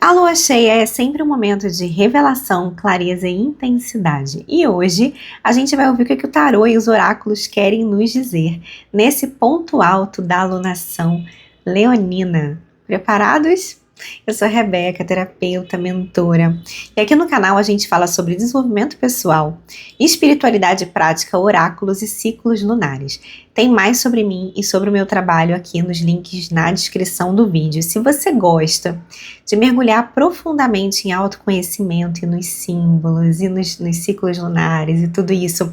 A lua cheia é sempre um momento de revelação, clareza e intensidade. E hoje a gente vai ouvir o que o tarô e os oráculos querem nos dizer nesse ponto alto da alunação leonina. Preparados? Eu sou a Rebeca, terapeuta, mentora. E aqui no canal a gente fala sobre desenvolvimento pessoal, espiritualidade prática, oráculos e ciclos lunares. Tem mais sobre mim e sobre o meu trabalho aqui nos links na descrição do vídeo. Se você gosta de mergulhar profundamente em autoconhecimento e nos símbolos e nos ciclos lunares e tudo isso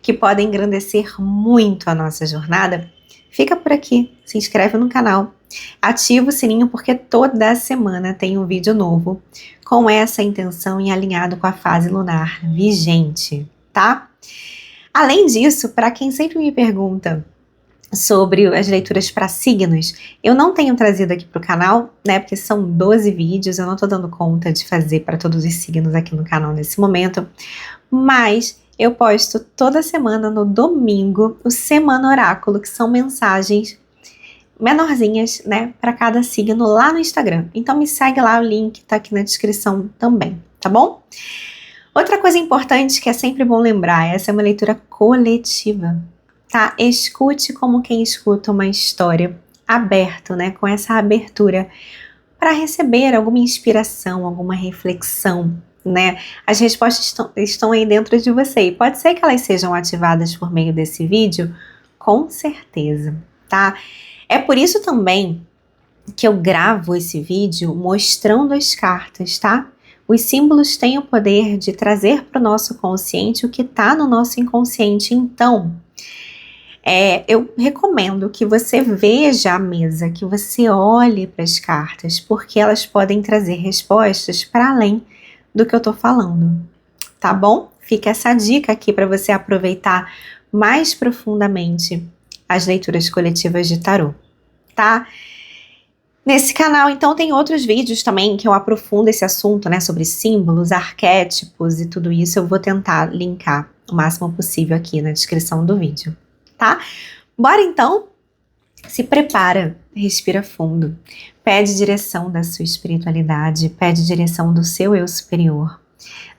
que podem engrandecer muito a nossa jornada, fica por aqui, se inscreve no canal, ativa o sininho porque toda semana tem um vídeo novo com essa intenção e alinhado com a fase lunar vigente, tá? Além disso, para quem sempre me pergunta sobre as leituras para signos, eu não tenho trazido aqui para o canal, né, porque são 12 vídeos, eu não estou dando conta de fazer para todos os signos aqui no canal nesse momento, mas eu posto toda semana no domingo o Semana Oráculo, que são mensagens menorzinhas, né, para cada signo lá no Instagram. Então me segue lá, o link tá aqui na descrição também, tá bom? Outra coisa importante que é sempre bom lembrar, essa é uma leitura coletiva, tá? Escute como quem escuta uma história, aberto, né, com essa abertura para receber alguma inspiração, alguma reflexão, né? As respostas estão aí dentro de você e pode ser que elas sejam ativadas por meio desse vídeo, com certeza, tá? É por isso também que eu gravo esse vídeo mostrando as cartas, tá? Os símbolos têm o poder de trazer para o nosso consciente o que está no nosso inconsciente. Então, eu recomendo que você veja a mesa, que você olhe para as cartas, porque elas podem trazer respostas para além do que eu tô falando, tá bom? Fica essa dica aqui para você aproveitar mais profundamente as leituras coletivas de tarô, tá? Nesse canal, então, tem outros vídeos também que eu aprofundo esse assunto, né, sobre símbolos, arquétipos e tudo isso. Eu vou tentar linkar o máximo possível aqui na descrição do vídeo, tá? Bora então? Se prepara, respira fundo, pede direção da sua espiritualidade, pede direção do seu eu superior.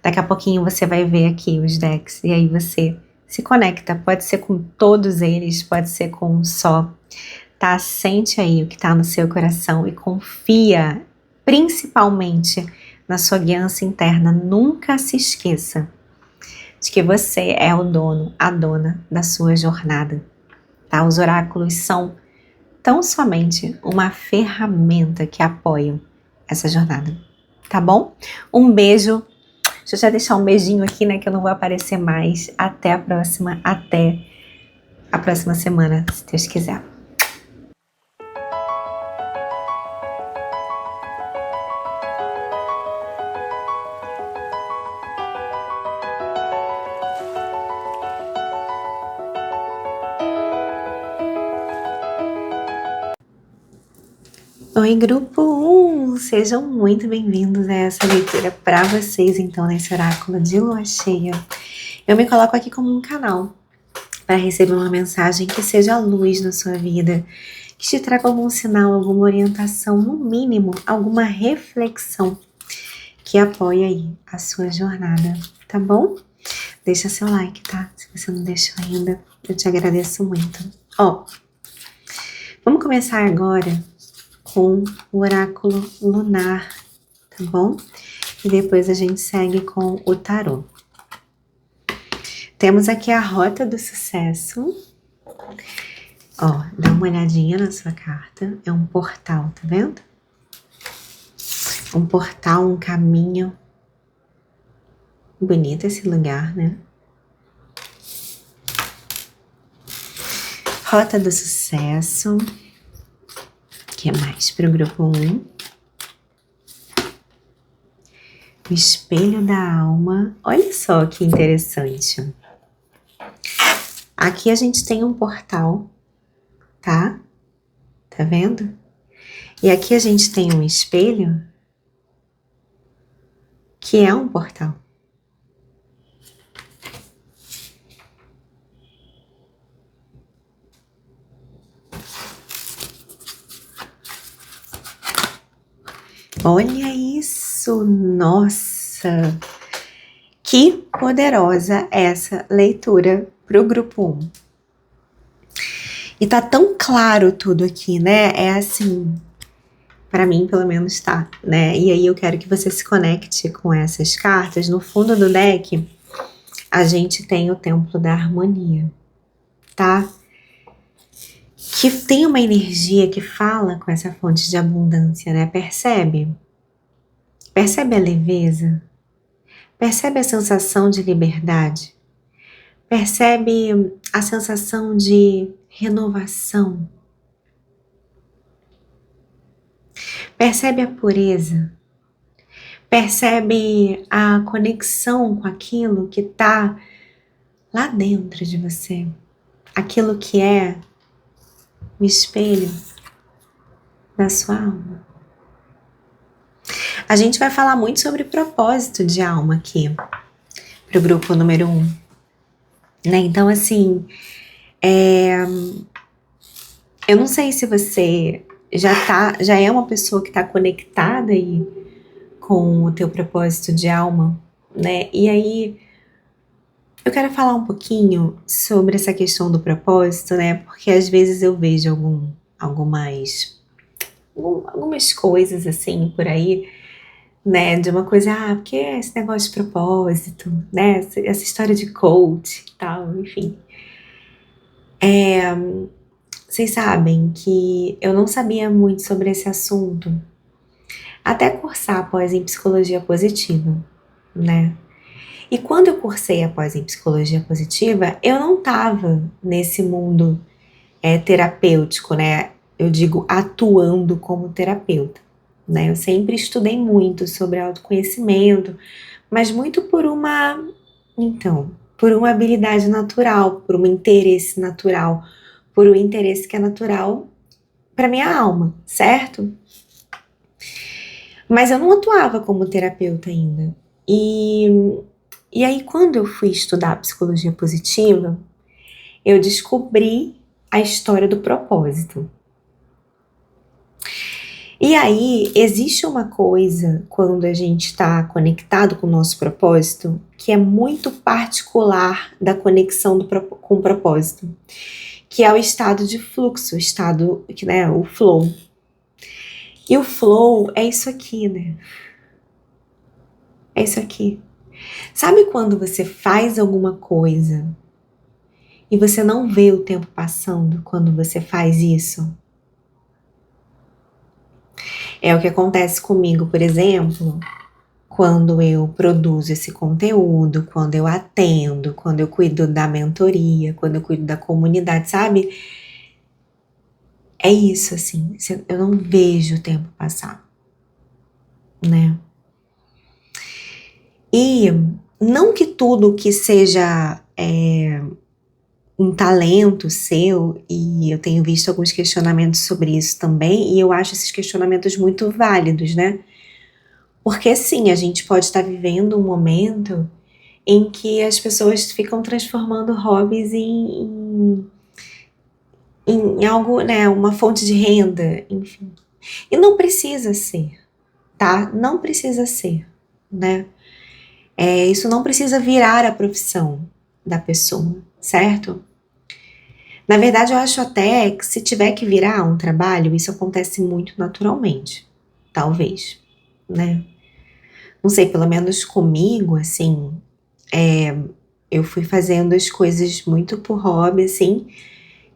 Daqui a pouquinho você vai ver aqui os decks e aí você se conecta, pode ser com todos eles, pode ser com um só, tá? Sente aí o que tá no seu coração e confia principalmente na sua guiança interna. Nunca se esqueça de que você é o dono, a dona da sua jornada, tá? Os oráculos são tão somente uma ferramenta que apoia essa jornada, tá bom? Um beijo. Deixa eu já deixar um beijinho aqui, né, que eu não vou aparecer mais. Até a próxima semana, se Deus quiser. Oi, grupo 1! Sejam muito bem-vindos a essa leitura para vocês, então, nesse oráculo de lua cheia. Eu me coloco aqui como um canal para receber uma mensagem que seja luz na sua vida, que te traga algum sinal, alguma orientação, no mínimo, alguma reflexão que apoie aí a sua jornada, tá bom? Deixa seu like, tá? Se você não deixou ainda, eu te agradeço muito. Ó, vamos começar agora com o oráculo lunar, tá bom? E depois a gente segue com o tarô. Temos aqui a rota do sucesso. Ó, dá uma olhadinha na sua carta. É um portal, tá vendo? Um portal, um caminho. Bonito esse lugar, né? Rota do sucesso. O que mais para o grupo 1? O espelho da alma. Olha só que interessante. Aqui a gente tem um portal, tá? Tá vendo? E aqui a gente tem um espelho, que é um portal. Olha isso! isso! Nossa! Que poderosa essa leitura pro grupo 1. E tá tão claro tudo aqui, né? É assim, para mim pelo menos tá, né? E aí eu quero que você se conecte com essas cartas. No fundo do deck, a gente tem o Templo da Harmonia, tá? Que tem uma energia que fala com essa fonte de abundância, né? Percebe? Percebe a leveza? Percebe a sensação de liberdade? Percebe a sensação de renovação? Percebe a pureza? Percebe a conexão com aquilo que está lá dentro de você? Aquilo que é o espelho da sua alma. A gente vai falar muito sobre propósito de alma aqui, para o grupo número 1. Né? Então, assim, eu não sei se você já é uma pessoa que está conectada aí com o teu propósito de alma, né? E aí, eu quero falar um pouquinho sobre essa questão do propósito, né? Porque às vezes eu vejo algumas coisas assim por aí, né? De uma coisa, porque é esse negócio de propósito, né? Essa história de coach e tal, enfim. Vocês sabem que eu não sabia muito sobre esse assunto até cursar pós em psicologia positiva, né? E quando eu cursei a pós em psicologia positiva, eu não estava nesse mundo terapêutico, né? Eu digo atuando como terapeuta, né? Eu sempre estudei muito sobre autoconhecimento, mas muito por uma habilidade natural, por um interesse natural, por um interesse que é natural para minha alma, certo? Mas eu não atuava como terapeuta ainda. E aí, quando eu fui estudar psicologia positiva, eu descobri a história do propósito. E aí, existe uma coisa, quando a gente está conectado com o nosso propósito, que é muito particular da conexão com o propósito, que é o estado de fluxo, o estado, né, o flow. E o flow é isso aqui, né? É isso aqui. Sabe quando você faz alguma coisa e você não vê o tempo passando quando você faz isso? É o que acontece comigo, por exemplo, quando eu produzo esse conteúdo, quando eu atendo, quando eu cuido da mentoria, quando eu cuido da comunidade, sabe? É isso, assim, eu não vejo o tempo passar, né? E não que tudo que seja um talento seu, e eu tenho visto alguns questionamentos sobre isso também, e eu acho esses questionamentos muito válidos, né? Porque sim, a gente pode estar vivendo um momento em que as pessoas ficam transformando hobbies em algo, né, uma fonte de renda, enfim. E não precisa ser, tá? Não precisa ser, né? Isso não precisa virar a profissão da pessoa, certo? Na verdade, eu acho até que se tiver que virar um trabalho, isso acontece muito naturalmente, talvez, né? Não sei, pelo menos comigo, assim, eu fui fazendo as coisas muito por hobby, assim,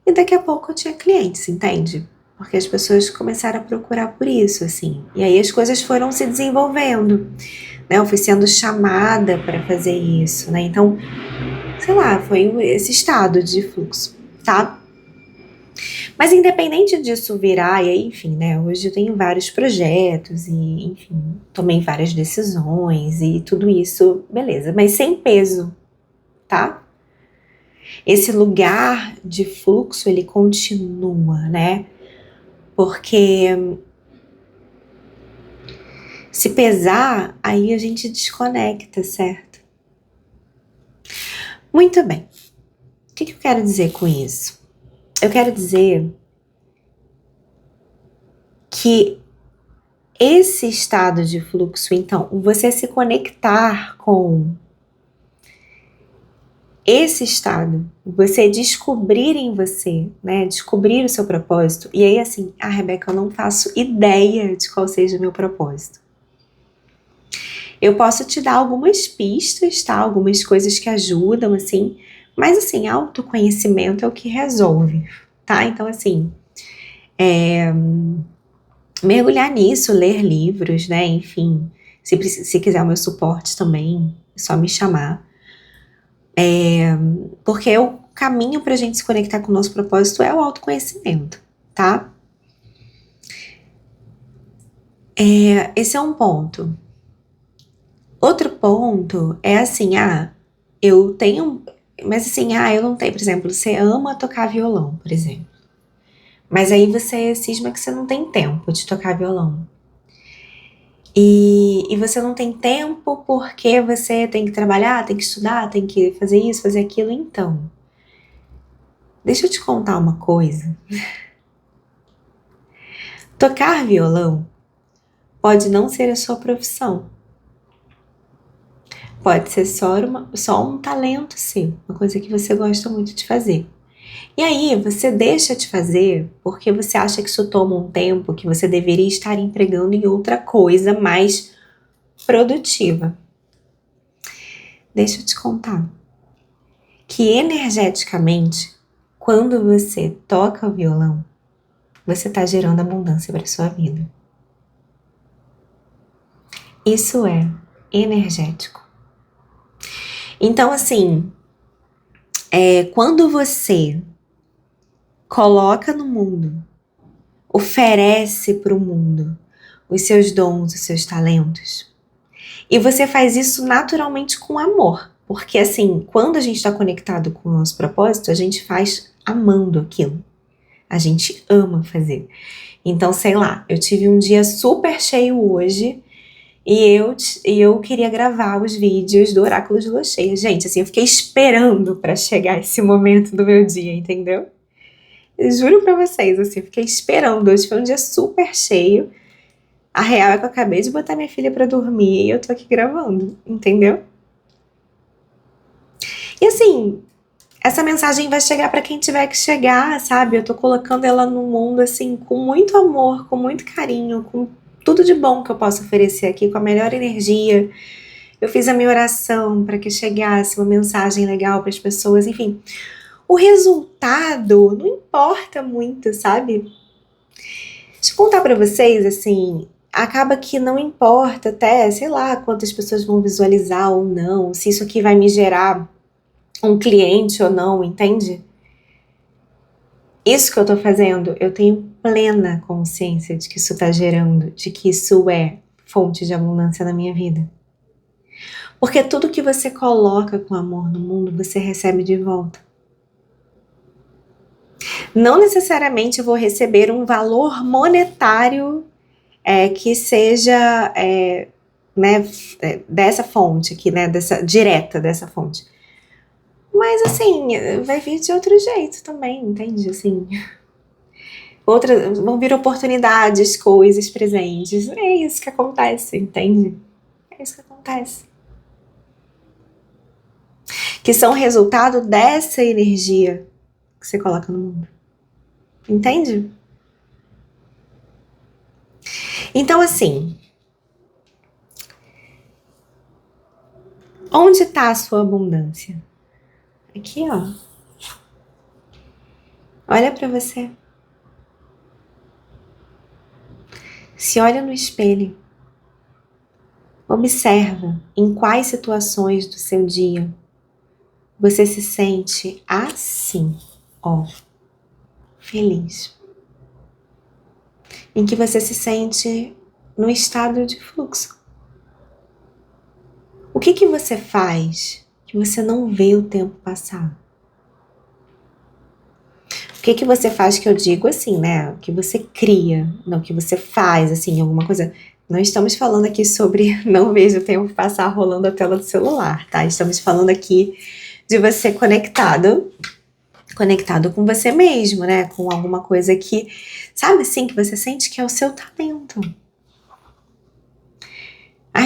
e daqui a pouco eu tinha clientes, entende? Porque as pessoas começaram a procurar por isso, assim. E aí as coisas foram se desenvolvendo, né? Eu fui sendo chamada para fazer isso, né? Então, sei lá, foi esse estado de fluxo, tá? Mas independente disso virar, e aí, enfim, né? Hoje eu tenho vários projetos e, enfim, tomei várias decisões e tudo isso, beleza. Mas sem peso, tá? Esse lugar de fluxo, ele continua, né? Porque se pesar, aí a gente desconecta, certo? Muito bem. O que eu quero dizer com isso? Eu quero dizer que esse estado de fluxo, então, você se conectar com esse estado, você descobrir em você, né, descobrir o seu propósito, e aí assim, Rebeca, eu não faço ideia de qual seja o meu propósito. Eu posso te dar algumas pistas, tá, algumas coisas que ajudam, assim, mas assim, autoconhecimento é o que resolve, tá, então assim, mergulhar nisso, ler livros, né, enfim, se quiser o meu suporte também, é só me chamar. Porque o caminho pra gente se conectar com o nosso propósito é o autoconhecimento, tá? Esse é um ponto. Outro ponto é assim, eu tenho, mas assim, eu não tenho, por exemplo, você ama tocar violão, por exemplo. Mas aí você cisma que você não tem tempo de tocar violão. E você não tem tempo porque você tem que trabalhar, tem que estudar, tem que fazer isso, fazer aquilo. Então, deixa eu te contar uma coisa. Tocar violão pode não ser a sua profissão. Pode ser só um talento seu, uma coisa que você gosta muito de fazer. E aí, você deixa de fazer porque você acha que isso toma um tempo que você deveria estar empregando em outra coisa mais produtiva. Deixa eu te contar que energeticamente, quando você toca o violão, você está gerando abundância para sua vida. Isso é energético. Então, assim, quando você coloca no mundo, oferece para o mundo os seus dons, os seus talentos, e você faz isso naturalmente com amor, porque assim, quando a gente está conectado com o nosso propósito, a gente faz amando aquilo, a gente ama fazer. Então, sei lá, eu tive um dia super cheio hoje, e eu queria gravar os vídeos do Oráculo de Lua Cheia. Gente, assim, eu fiquei esperando para chegar esse momento do meu dia, entendeu? Eu juro pra vocês, assim, eu fiquei esperando. Hoje foi um dia super cheio. A real é que eu acabei de botar minha filha pra dormir e eu tô aqui gravando, entendeu? E assim, essa mensagem vai chegar pra quem tiver que chegar, sabe? Eu tô colocando ela no mundo, assim, com muito amor, com muito carinho, com tudo de bom que eu posso oferecer aqui, com a melhor energia. Eu fiz a minha oração para que chegasse uma mensagem legal para as pessoas, enfim. O resultado não importa muito, sabe? Deixa eu contar para vocês, assim, acaba que não importa até, sei lá, quantas pessoas vão visualizar ou não, se isso aqui vai me gerar um cliente ou não, entende? Isso que eu tô fazendo, eu tenho plena consciência de que isso tá gerando, de que isso é fonte de abundância na minha vida. Porque tudo que você coloca com amor no mundo, você recebe de volta. Não necessariamente eu vou receber um valor monetário que seja né, dessa fonte aqui, né, direta dessa fonte. Mas assim, vai vir de outro jeito também, entende? Assim, vão vir oportunidades, coisas, presentes. É isso que acontece, entende? É isso que acontece. Que são resultado dessa energia que você coloca no mundo. Entende? Então, assim, onde está a sua abundância? Aqui, ó. Olha para você. Se olha no espelho. Observa em quais situações do seu dia você se sente assim, ó, feliz. Em que você se sente no estado de fluxo. O que você faz que você não vê o tempo passar? O que você faz que eu digo assim, né? O que você cria, não o que você faz, assim, alguma coisa. Não estamos falando aqui sobre não vejo o tempo passar rolando a tela do celular, tá? Estamos falando aqui de você conectado com você mesmo, né? Com alguma coisa que, sabe assim, que você sente que é o seu talento.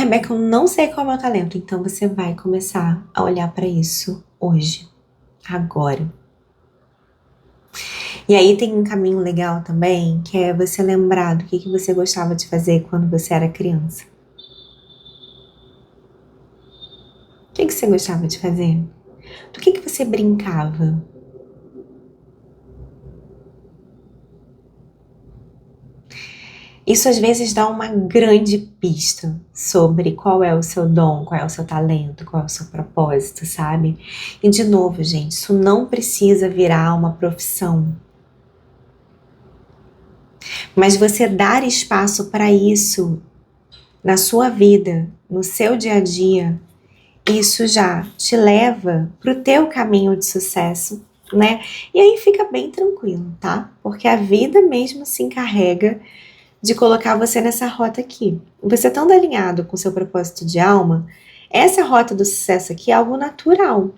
Rebeca, eu não sei qual é o meu talento. Então você vai começar a olhar para isso hoje, agora. E aí tem um caminho legal também, que é você lembrar do que você gostava de fazer quando você era criança. O que você gostava de fazer? Do que você brincava? Isso às vezes dá uma grande pista sobre qual é o seu dom, qual é o seu talento, qual é o seu propósito, sabe? E de novo, gente, isso não precisa virar uma profissão. Mas você dar espaço para isso na sua vida, no seu dia a dia, isso já te leva para o teu caminho de sucesso, né? E aí fica bem tranquilo, tá? Porque a vida mesmo se encarrega de colocar você nessa rota aqui. Você estando alinhado com o seu propósito de alma, essa rota do sucesso aqui é algo natural.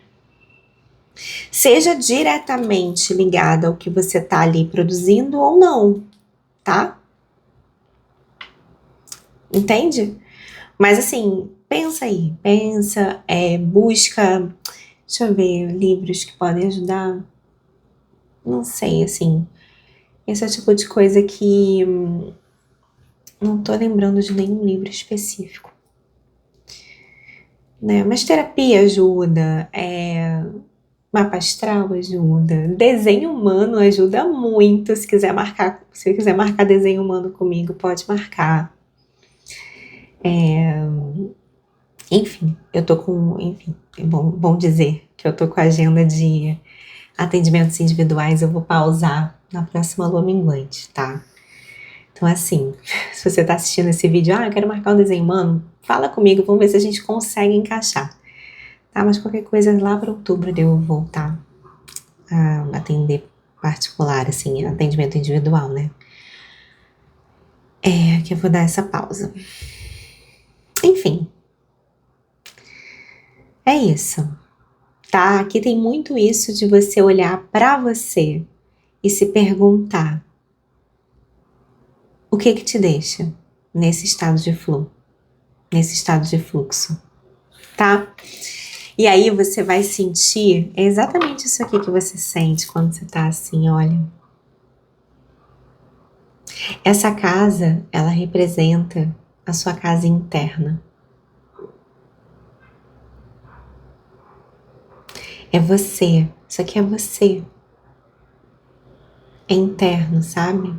Seja diretamente ligada ao que você está ali produzindo ou não, tá? Entende? Mas assim, pensa aí, busca, deixa eu ver, livros que podem ajudar. Não sei, assim, esse é o tipo de coisa que não tô lembrando de nenhum livro específico, né? Mas terapia ajuda, mapa astral ajuda, desenho humano ajuda muito. Se quiser marcar desenho humano comigo, pode marcar. Enfim, é bom dizer que eu tô com a agenda de atendimentos individuais, eu vou pausar na próxima lua minguante, tá? Então assim, se você tá assistindo esse vídeo, eu quero marcar um desenho humano, fala comigo, vamos ver se a gente consegue encaixar, tá? Mas qualquer coisa lá para outubro eu voltar a atender particular, assim, atendimento individual, né? Que eu vou dar essa pausa. Enfim, é isso, tá? Aqui tem muito isso de você olhar pra você e se perguntar o que te deixa nesse estado de nesse estado de fluxo, tá? E aí você vai sentir exatamente isso aqui que você sente quando você tá assim, olha. Essa casa, ela representa a sua casa interna. É você, isso aqui é você. É interno, sabe?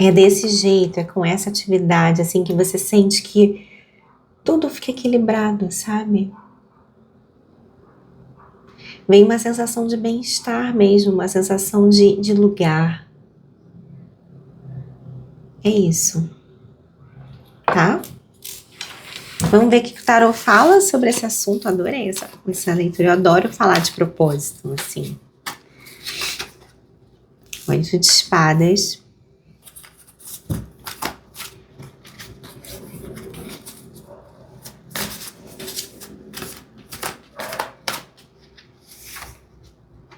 É desse jeito, é com essa atividade, assim, que você sente que tudo fica equilibrado, sabe? Vem uma sensação de bem-estar mesmo, uma sensação de lugar. É isso, tá? Vamos ver o que o tarot fala sobre esse assunto. Adorei essa leitura, eu adoro falar de propósito, assim. 8 de espadas.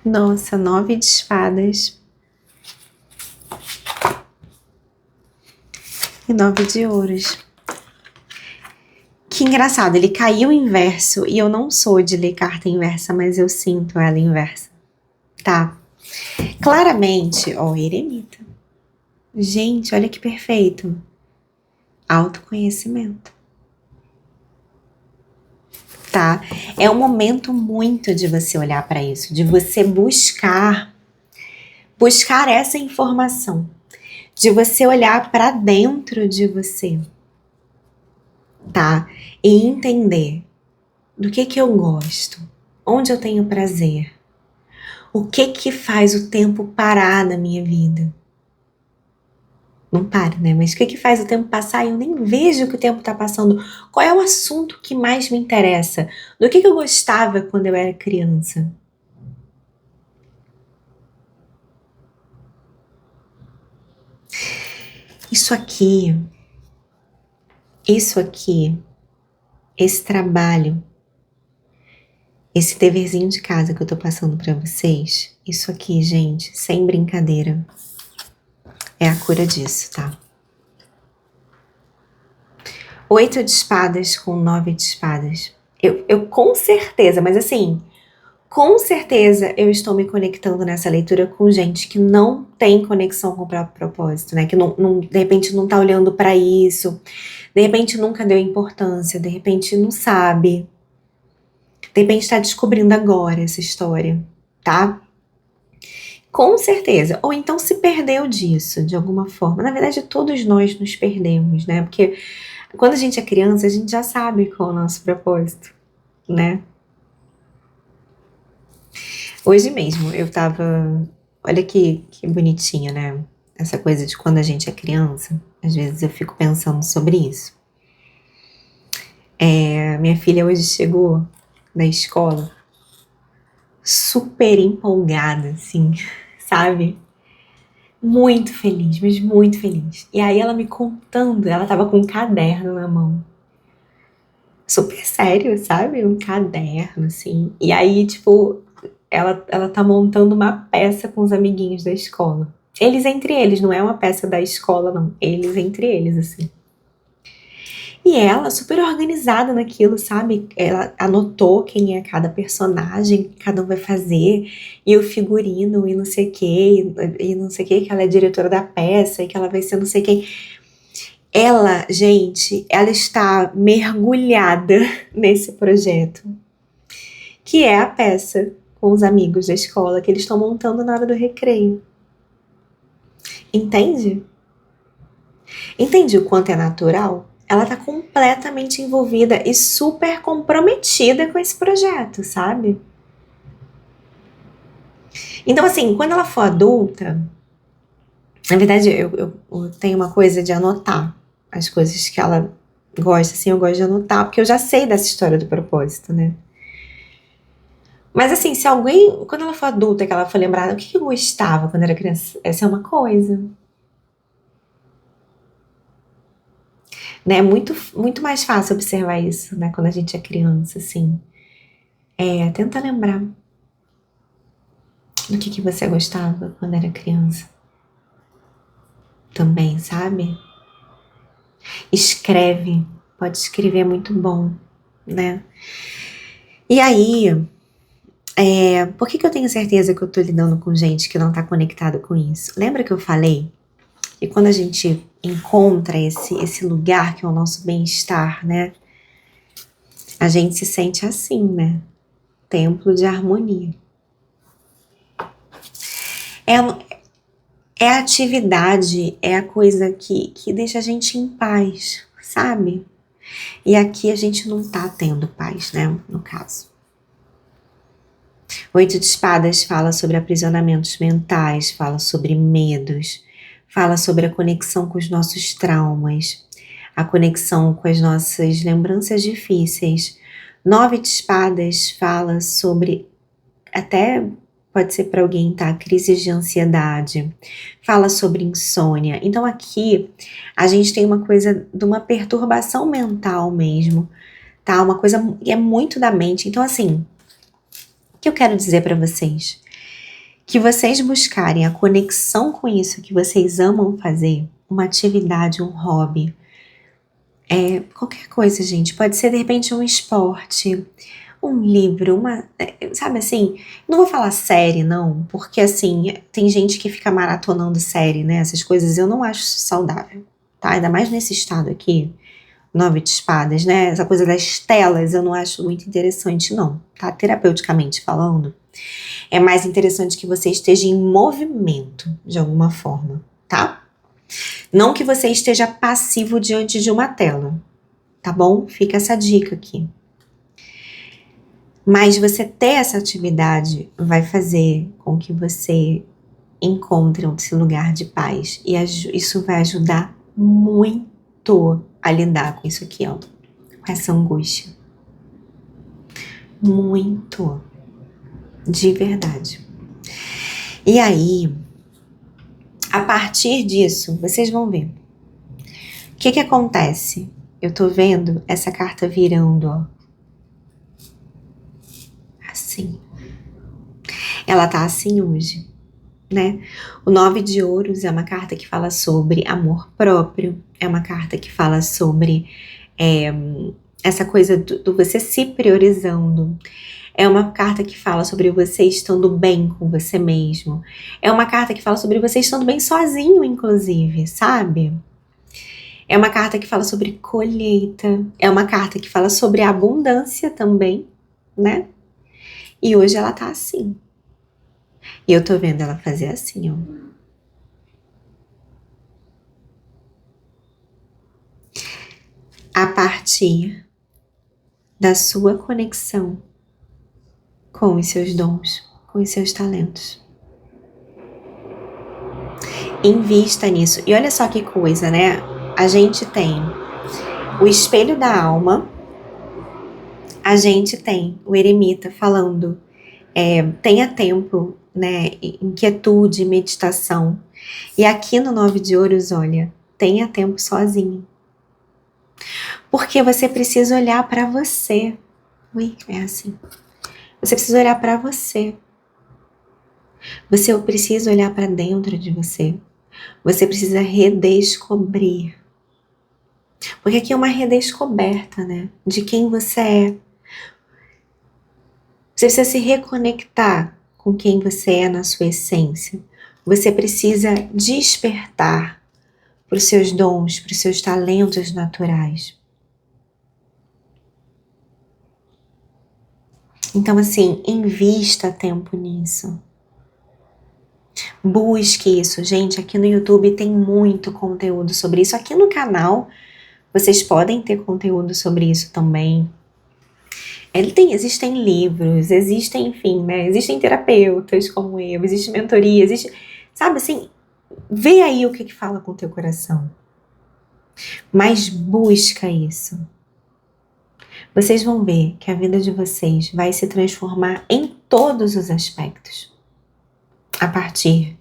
Nossa, 9 de espadas. E 9 de ouros. Que engraçado, ele caiu inverso e eu não sou de ler carta inversa, mas eu sinto ela inversa, tá? Claramente, eremita. Gente, olha que perfeito. Autoconhecimento. Tá? É um momento muito de você olhar para isso, de você buscar essa informação, de você olhar para dentro de você, tá? E entender do que eu gosto, onde eu tenho prazer, o que faz o tempo parar na minha vida. Não para, né? Mas o que faz o tempo passar e eu nem vejo que o tempo tá passando? Qual é o assunto que mais me interessa? Do que eu gostava quando eu era criança? Isso aqui, esse trabalho, esse deverzinho de casa que eu tô passando pra vocês, isso aqui, gente, sem brincadeira, é a cura disso, tá? 8 de espadas com 9 de espadas. Eu com certeza, mas assim, com certeza eu estou me conectando nessa leitura com gente que não tem conexão com o próprio propósito, né? Que de repente não tá olhando para isso, de repente nunca deu importância, de repente não sabe, de repente tá descobrindo agora essa história, tá? Com certeza. Ou então se perdeu disso, de alguma forma. Na verdade, todos nós nos perdemos, né? Porque quando a gente é criança, a gente já sabe qual é o nosso propósito, né? Hoje mesmo eu tava. Olha que bonitinho, né? Essa coisa de quando a gente é criança. Às vezes eu fico pensando sobre isso. Minha filha hoje chegou da escola super empolgada, assim, sabe? Muito feliz, mas muito feliz. E aí ela me contando, ela tava com um caderno na mão. Super sério, sabe? Um caderno, assim. E aí, tipo, ela tá montando uma peça com os amiguinhos da escola. Eles entre eles, não é uma peça da escola, não. Eles entre eles, assim. E ela, super organizada naquilo, sabe? Ela anotou quem é cada personagem, que cada um vai fazer, e o figurino, e não sei o quê, e não sei o quê, que ela é diretora da peça, e que ela vai ser não sei quem. Ela, gente, ela está mergulhada nesse projeto, que é a peça com os amigos da escola, que eles estão montando na hora do recreio. Entende? Entende o quanto é natural? Ela tá completamente envolvida e super comprometida com esse projeto, sabe? Então, assim, quando ela for adulta, na verdade, eu tenho uma coisa de anotar as coisas que ela gosta, assim, eu gosto de anotar, porque eu já sei dessa história do propósito, né? Mas assim, se alguém, quando ela for adulta, que ela for lembrar, o que eu gostava quando era criança, essa é uma coisa, né? É muito mais fácil observar isso, né? Quando a gente é criança, assim. Tenta lembrar do que você gostava quando era criança. Também, sabe? Escreve. Pode escrever, é muito bom, né? E aí, por que eu tenho certeza que eu tô lidando com gente que não tá conectada com isso? Lembra que eu falei que quando a gente encontra esse lugar que é o nosso bem-estar, né? A gente se sente assim, né? Templo de harmonia. É a atividade, é a coisa que deixa a gente em paz, sabe? E aqui a gente não tá tendo paz, né? No caso. 8 de espadas fala sobre aprisionamentos mentais, fala sobre medos, fala sobre a conexão com os nossos traumas, a conexão com as nossas lembranças difíceis. 9 de espadas fala sobre, até pode ser para alguém, tá? Crises de ansiedade, fala sobre insônia. Então aqui a gente tem uma coisa de uma perturbação mental mesmo, tá? Uma coisa que é muito da mente. Então assim, o que eu quero dizer para vocês? Que vocês buscarem a conexão com isso que vocês amam fazer, uma atividade, um hobby, qualquer coisa, gente. Pode ser de repente um esporte, um livro, sabe assim, não vou falar série não, porque assim, tem gente que fica maratonando série, né, essas coisas eu não acho saudável, tá, ainda mais nesse estado aqui, 9 de espadas, né, essa coisa das telas eu não acho muito interessante não, tá, terapeuticamente falando, é mais interessante que você esteja em movimento, de alguma forma, tá, não que você esteja passivo diante de uma tela, tá bom, fica essa dica aqui. Mas você ter essa atividade vai fazer com que você encontre esse lugar de paz. E isso vai ajudar muito a lidar com isso aqui, ó. Com essa angústia. Muito. De verdade. E aí, a partir disso, vocês vão ver. O que acontece? Eu tô vendo essa carta virando, ó. Assim. Ela tá assim hoje, né? O 9 de ouros é uma carta que fala sobre amor próprio, é uma carta que fala sobre essa coisa do você se priorizando. É uma carta que fala sobre você estando bem com você mesmo. É uma carta que fala sobre você estando bem sozinho, inclusive, sabe? É uma carta que fala sobre colheita. É uma carta que fala sobre abundância também, né? E hoje ela tá assim. E eu tô vendo ela fazer assim, ó. A partir da sua conexão com os seus dons, com os seus talentos. Invista nisso. E olha só que coisa, né? A gente tem o espelho da alma, a gente tem o eremita falando, tenha tempo, né? Inquietude, meditação. E aqui no 9 de Ouros, olha, tenha tempo sozinho. Porque você precisa olhar para você. Ui, é assim. Você precisa olhar para você. Você precisa olhar para dentro de você. Você precisa redescobrir. Porque aqui é uma redescoberta, né? De quem você é. Você precisa se reconectar com quem você é na sua essência. Você precisa despertar para os seus dons, para os seus talentos naturais. Então, assim, invista tempo nisso. Busque isso. Gente, aqui no YouTube tem muito conteúdo sobre isso. Aqui no canal, vocês podem ter conteúdo sobre isso também. Existem livros, existem, enfim, né? Existem terapeutas como eu, existe mentoria, existe... Sabe, assim, vê aí o que fala com o teu coração. Mas busca isso. Vocês vão ver que a vida de vocês vai se transformar em todos os aspectos a partir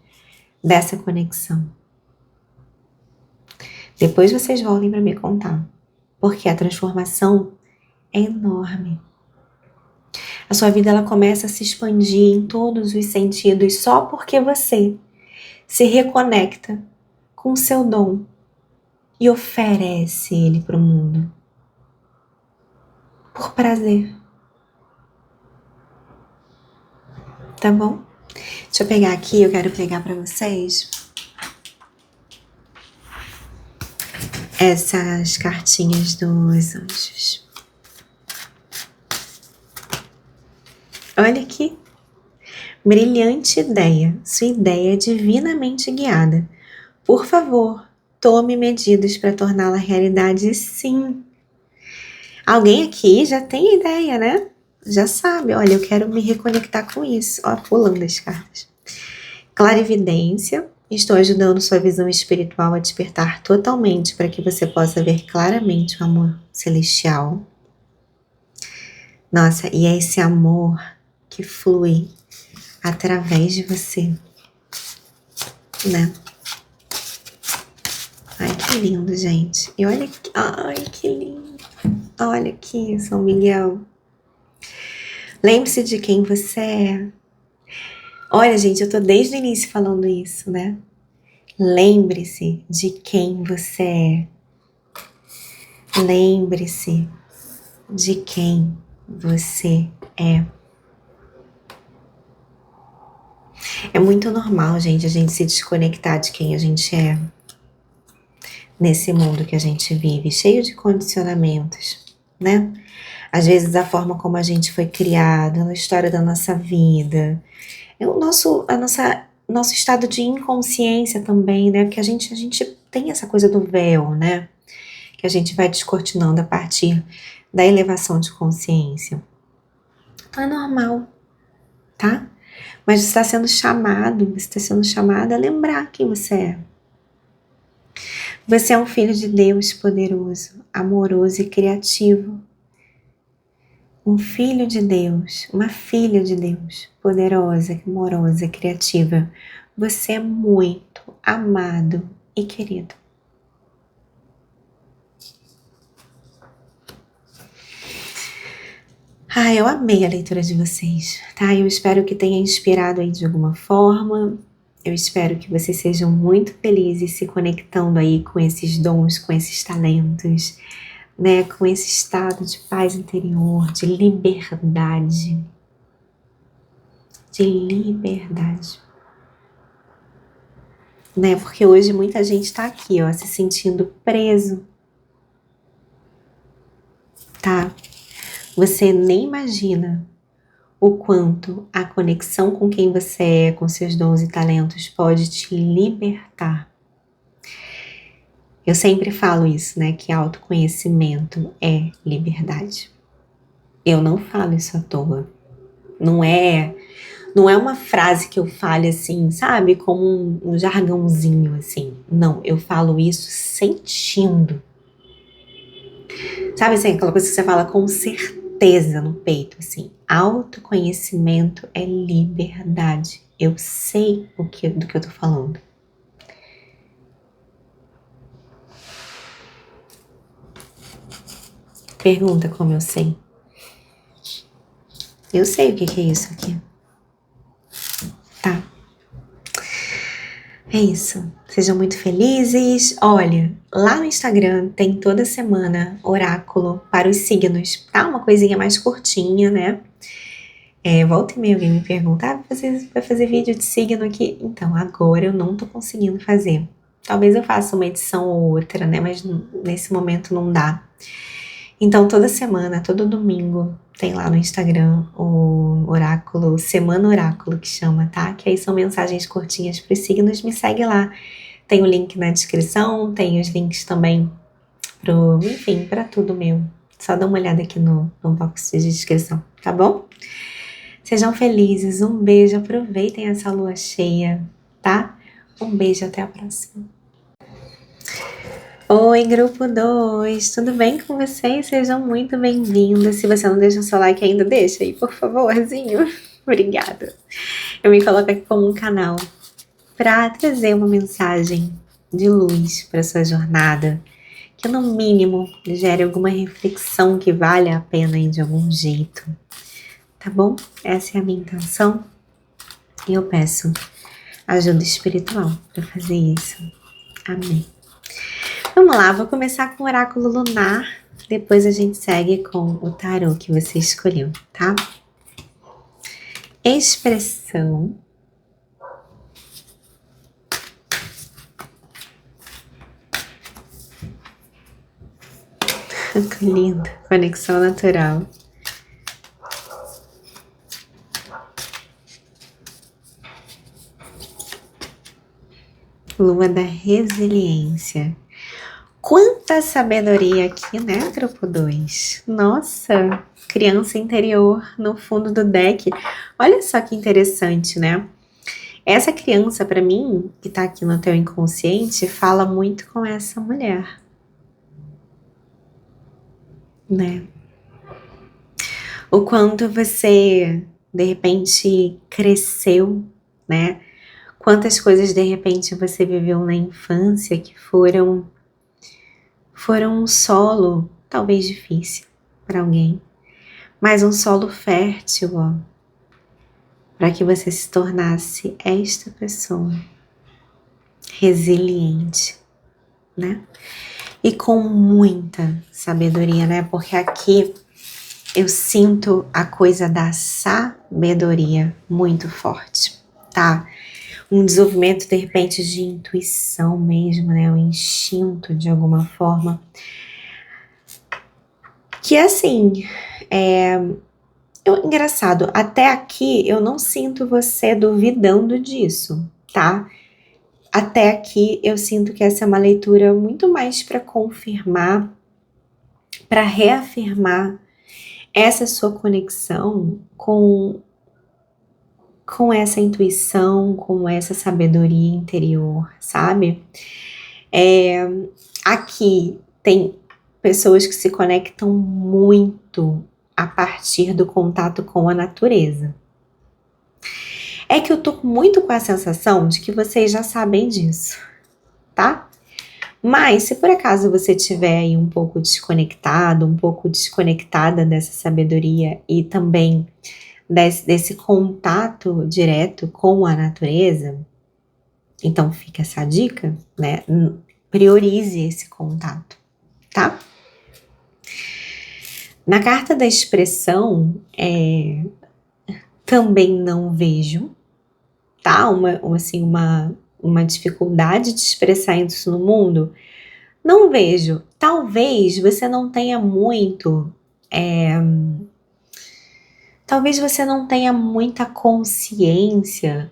dessa conexão. Depois vocês voltem para me contar, porque a transformação é enorme. A sua vida ela começa a se expandir em todos os sentidos só porque você se reconecta com o seu dom e oferece ele para o mundo. Por prazer. Tá bom? Deixa eu pegar aqui, eu quero pegar para vocês essas cartinhas dos anjos. Olha aqui. Brilhante ideia. Sua ideia é divinamente guiada. Por favor, tome medidas para torná-la realidade, sim. Alguém aqui já tem ideia, né? Já sabe, olha, eu quero me reconectar com isso. Ó, pulando as cartas. Clarividência. Estou ajudando sua visão espiritual a despertar totalmente para que você possa ver claramente o amor celestial. Nossa, e é esse amor que flui através de você, né? Ai, que lindo, gente. E olha aqui, ai, que lindo. Olha aqui, São Miguel. Lembre-se de quem você é. Olha, gente, eu tô desde o início falando isso, né? Lembre-se de quem você é. Lembre-se de quem você é. É muito normal, gente, a gente se desconectar de quem a gente é. Nesse mundo que a gente vive, cheio de condicionamentos, né? Às vezes a forma como a gente foi criado, a história da nossa vida, nosso estado de inconsciência também, né? Porque a gente tem essa coisa do véu, né? Que a gente vai descortinando a partir da elevação de consciência. Então é normal, tá? Mas você está sendo chamado a lembrar quem você é. Você é um filho de Deus poderoso, amoroso e criativo. Um filho de Deus, uma filha de Deus, poderosa, amorosa, criativa. Você é muito amado e querido. Eu amei a leitura de vocês, tá? Eu espero que tenha inspirado aí de alguma forma. Eu espero que vocês sejam muito felizes se conectando aí com esses dons, com esses talentos, né, com esse estado de paz interior, de liberdade. De liberdade. Né, porque hoje muita gente tá aqui, ó, se sentindo preso. Tá? Você nem imagina o quanto a conexão com quem você é, com seus dons e talentos, pode te libertar. Eu sempre falo isso, né? Que autoconhecimento é liberdade. Eu não falo isso à toa. Não é uma frase que eu fale assim, sabe? Como um jargãozinho assim. Não, eu falo isso sentindo. Sabe assim, aquela coisa que você fala com certeza no peito, assim. Autoconhecimento é liberdade. Eu sei do que eu tô falando. Pergunta como eu sei. Eu sei o que é isso aqui. Tá. É isso. Sejam muito felizes. Olha, lá no Instagram tem toda semana oráculo para os signos, tá? Uma coisinha mais curtinha, né? Volta e meia alguém me pergunta, vai fazer vídeo de signo aqui? Então, agora eu não tô conseguindo fazer. Talvez eu faça uma edição ou outra, né? Mas nesse momento não dá. Então, toda semana, todo domingo, tem lá no Instagram o oráculo, Semana Oráculo que chama, tá? Que aí são mensagens curtinhas para os signos, me segue lá. Tem o link na descrição, tem os links também enfim, para tudo meu. Só dá uma olhada aqui no box de descrição, tá bom? Sejam felizes, um beijo, aproveitem essa lua cheia, tá? Um beijo, até a próxima. Oi, grupo 2, tudo bem com vocês? Sejam muito bem-vindos. Se você não deixa o seu like ainda, deixa aí, por favorzinho. Obrigada. Eu me coloco aqui como um canal para trazer uma mensagem de luz para sua jornada, que no mínimo gere alguma reflexão que valha a pena aí de algum jeito. Tá bom? Essa é a minha intenção. E eu peço ajuda espiritual para fazer isso. Amém. Vamos lá, vou começar com o oráculo lunar. Depois a gente segue com o tarô que você escolheu, tá? Expressão. Que lindo. Conexão natural. Lua da resiliência. Quanta sabedoria aqui, né, grupo 2? Nossa, criança interior no fundo do deck. Olha só que interessante, né? Essa criança, para mim, que tá aqui no teu inconsciente, fala muito com essa mulher, né? O quanto você, de repente, cresceu, né? Quantas coisas, de repente, você viveu na infância que foram um solo, talvez difícil para alguém, mas um solo fértil, ó, para que você se tornasse esta pessoa resiliente, né? E com muita sabedoria, né? Porque aqui eu sinto a coisa da sabedoria muito forte, tá? Um desenvolvimento, de repente, de intuição mesmo, né? O instinto, de alguma forma. Que, assim, engraçado, até aqui eu não sinto você duvidando disso, tá? Até aqui eu sinto que essa é uma leitura muito mais para confirmar, para reafirmar essa sua conexão com essa intuição, com essa sabedoria interior, sabe? Aqui tem pessoas que se conectam muito a partir do contato com a natureza. É que eu tô muito com a sensação de que vocês já sabem disso, tá? Mas se por acaso você estiver aí um pouco desconectado, um pouco desconectada dessa sabedoria e também desse contato direto com a natureza, então fica essa dica, né? Priorize esse contato, tá? Na carta da expressão, também não vejo, tá? Uma dificuldade de expressar isso no mundo. Não vejo. Talvez você não tenha muito. Talvez você não tenha muita consciência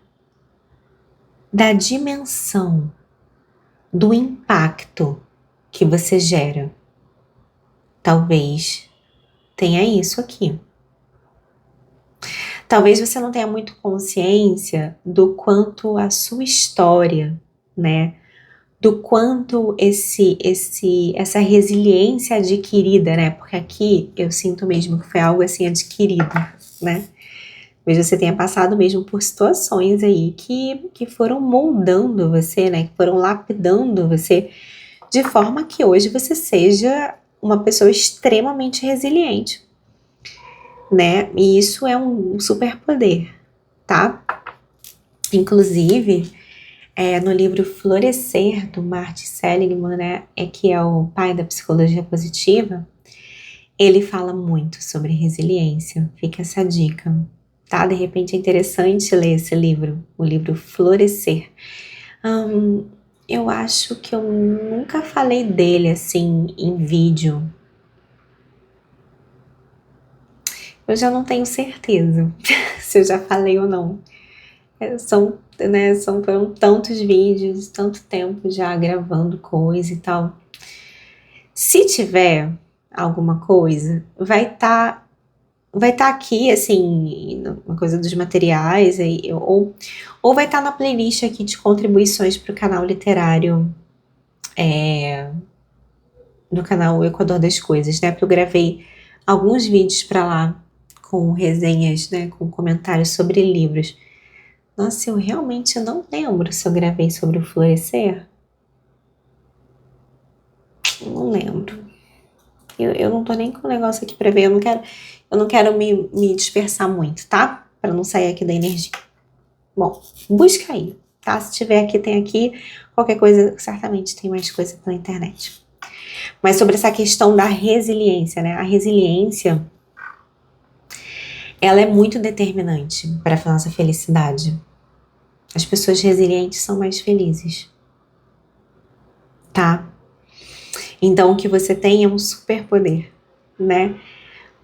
da dimensão, do impacto que você gera. Talvez tenha isso aqui. Talvez você não tenha muito consciência do quanto a sua história, né? Do quanto essa resiliência adquirida, né? Porque aqui eu sinto mesmo que foi algo assim adquirido, né? Talvez você tenha passado mesmo por situações aí que foram moldando você, né? Que foram lapidando você de forma que hoje você seja uma pessoa extremamente resiliente, né? E isso é um superpoder, tá? Inclusive, no livro Florescer, do Martin Seligman, né? Que é o pai da psicologia positiva, ele fala muito sobre resiliência. Fica essa dica, tá? De repente é interessante ler esse livro, o livro Florescer. Eu acho que eu nunca falei dele assim em vídeo. Eu já não tenho certeza se eu já falei ou não. Foram tantos vídeos, tanto tempo já gravando coisa e tal. Se tiver alguma coisa, vai tá aqui, assim, uma coisa dos materiais, aí, ou vai estar na playlist aqui de contribuições para o canal literário, no canal Equador das Coisas, né? Porque eu gravei alguns vídeos para lá com resenhas, né? Com comentários sobre livros. Nossa, eu realmente não lembro se eu gravei sobre o Florescer. Não lembro. Eu não tô nem com o negócio aqui pra ver. Eu não quero me dispersar muito, tá? Pra não sair aqui da energia. Bom, busca aí, tá? Se tiver aqui, tem aqui. Qualquer coisa, certamente tem mais coisa pela internet. Mas sobre essa questão da resiliência, né? A resiliência, ela é muito determinante para a nossa felicidade. As pessoas resilientes são mais felizes, tá? Então, o que você tem é um superpoder, né?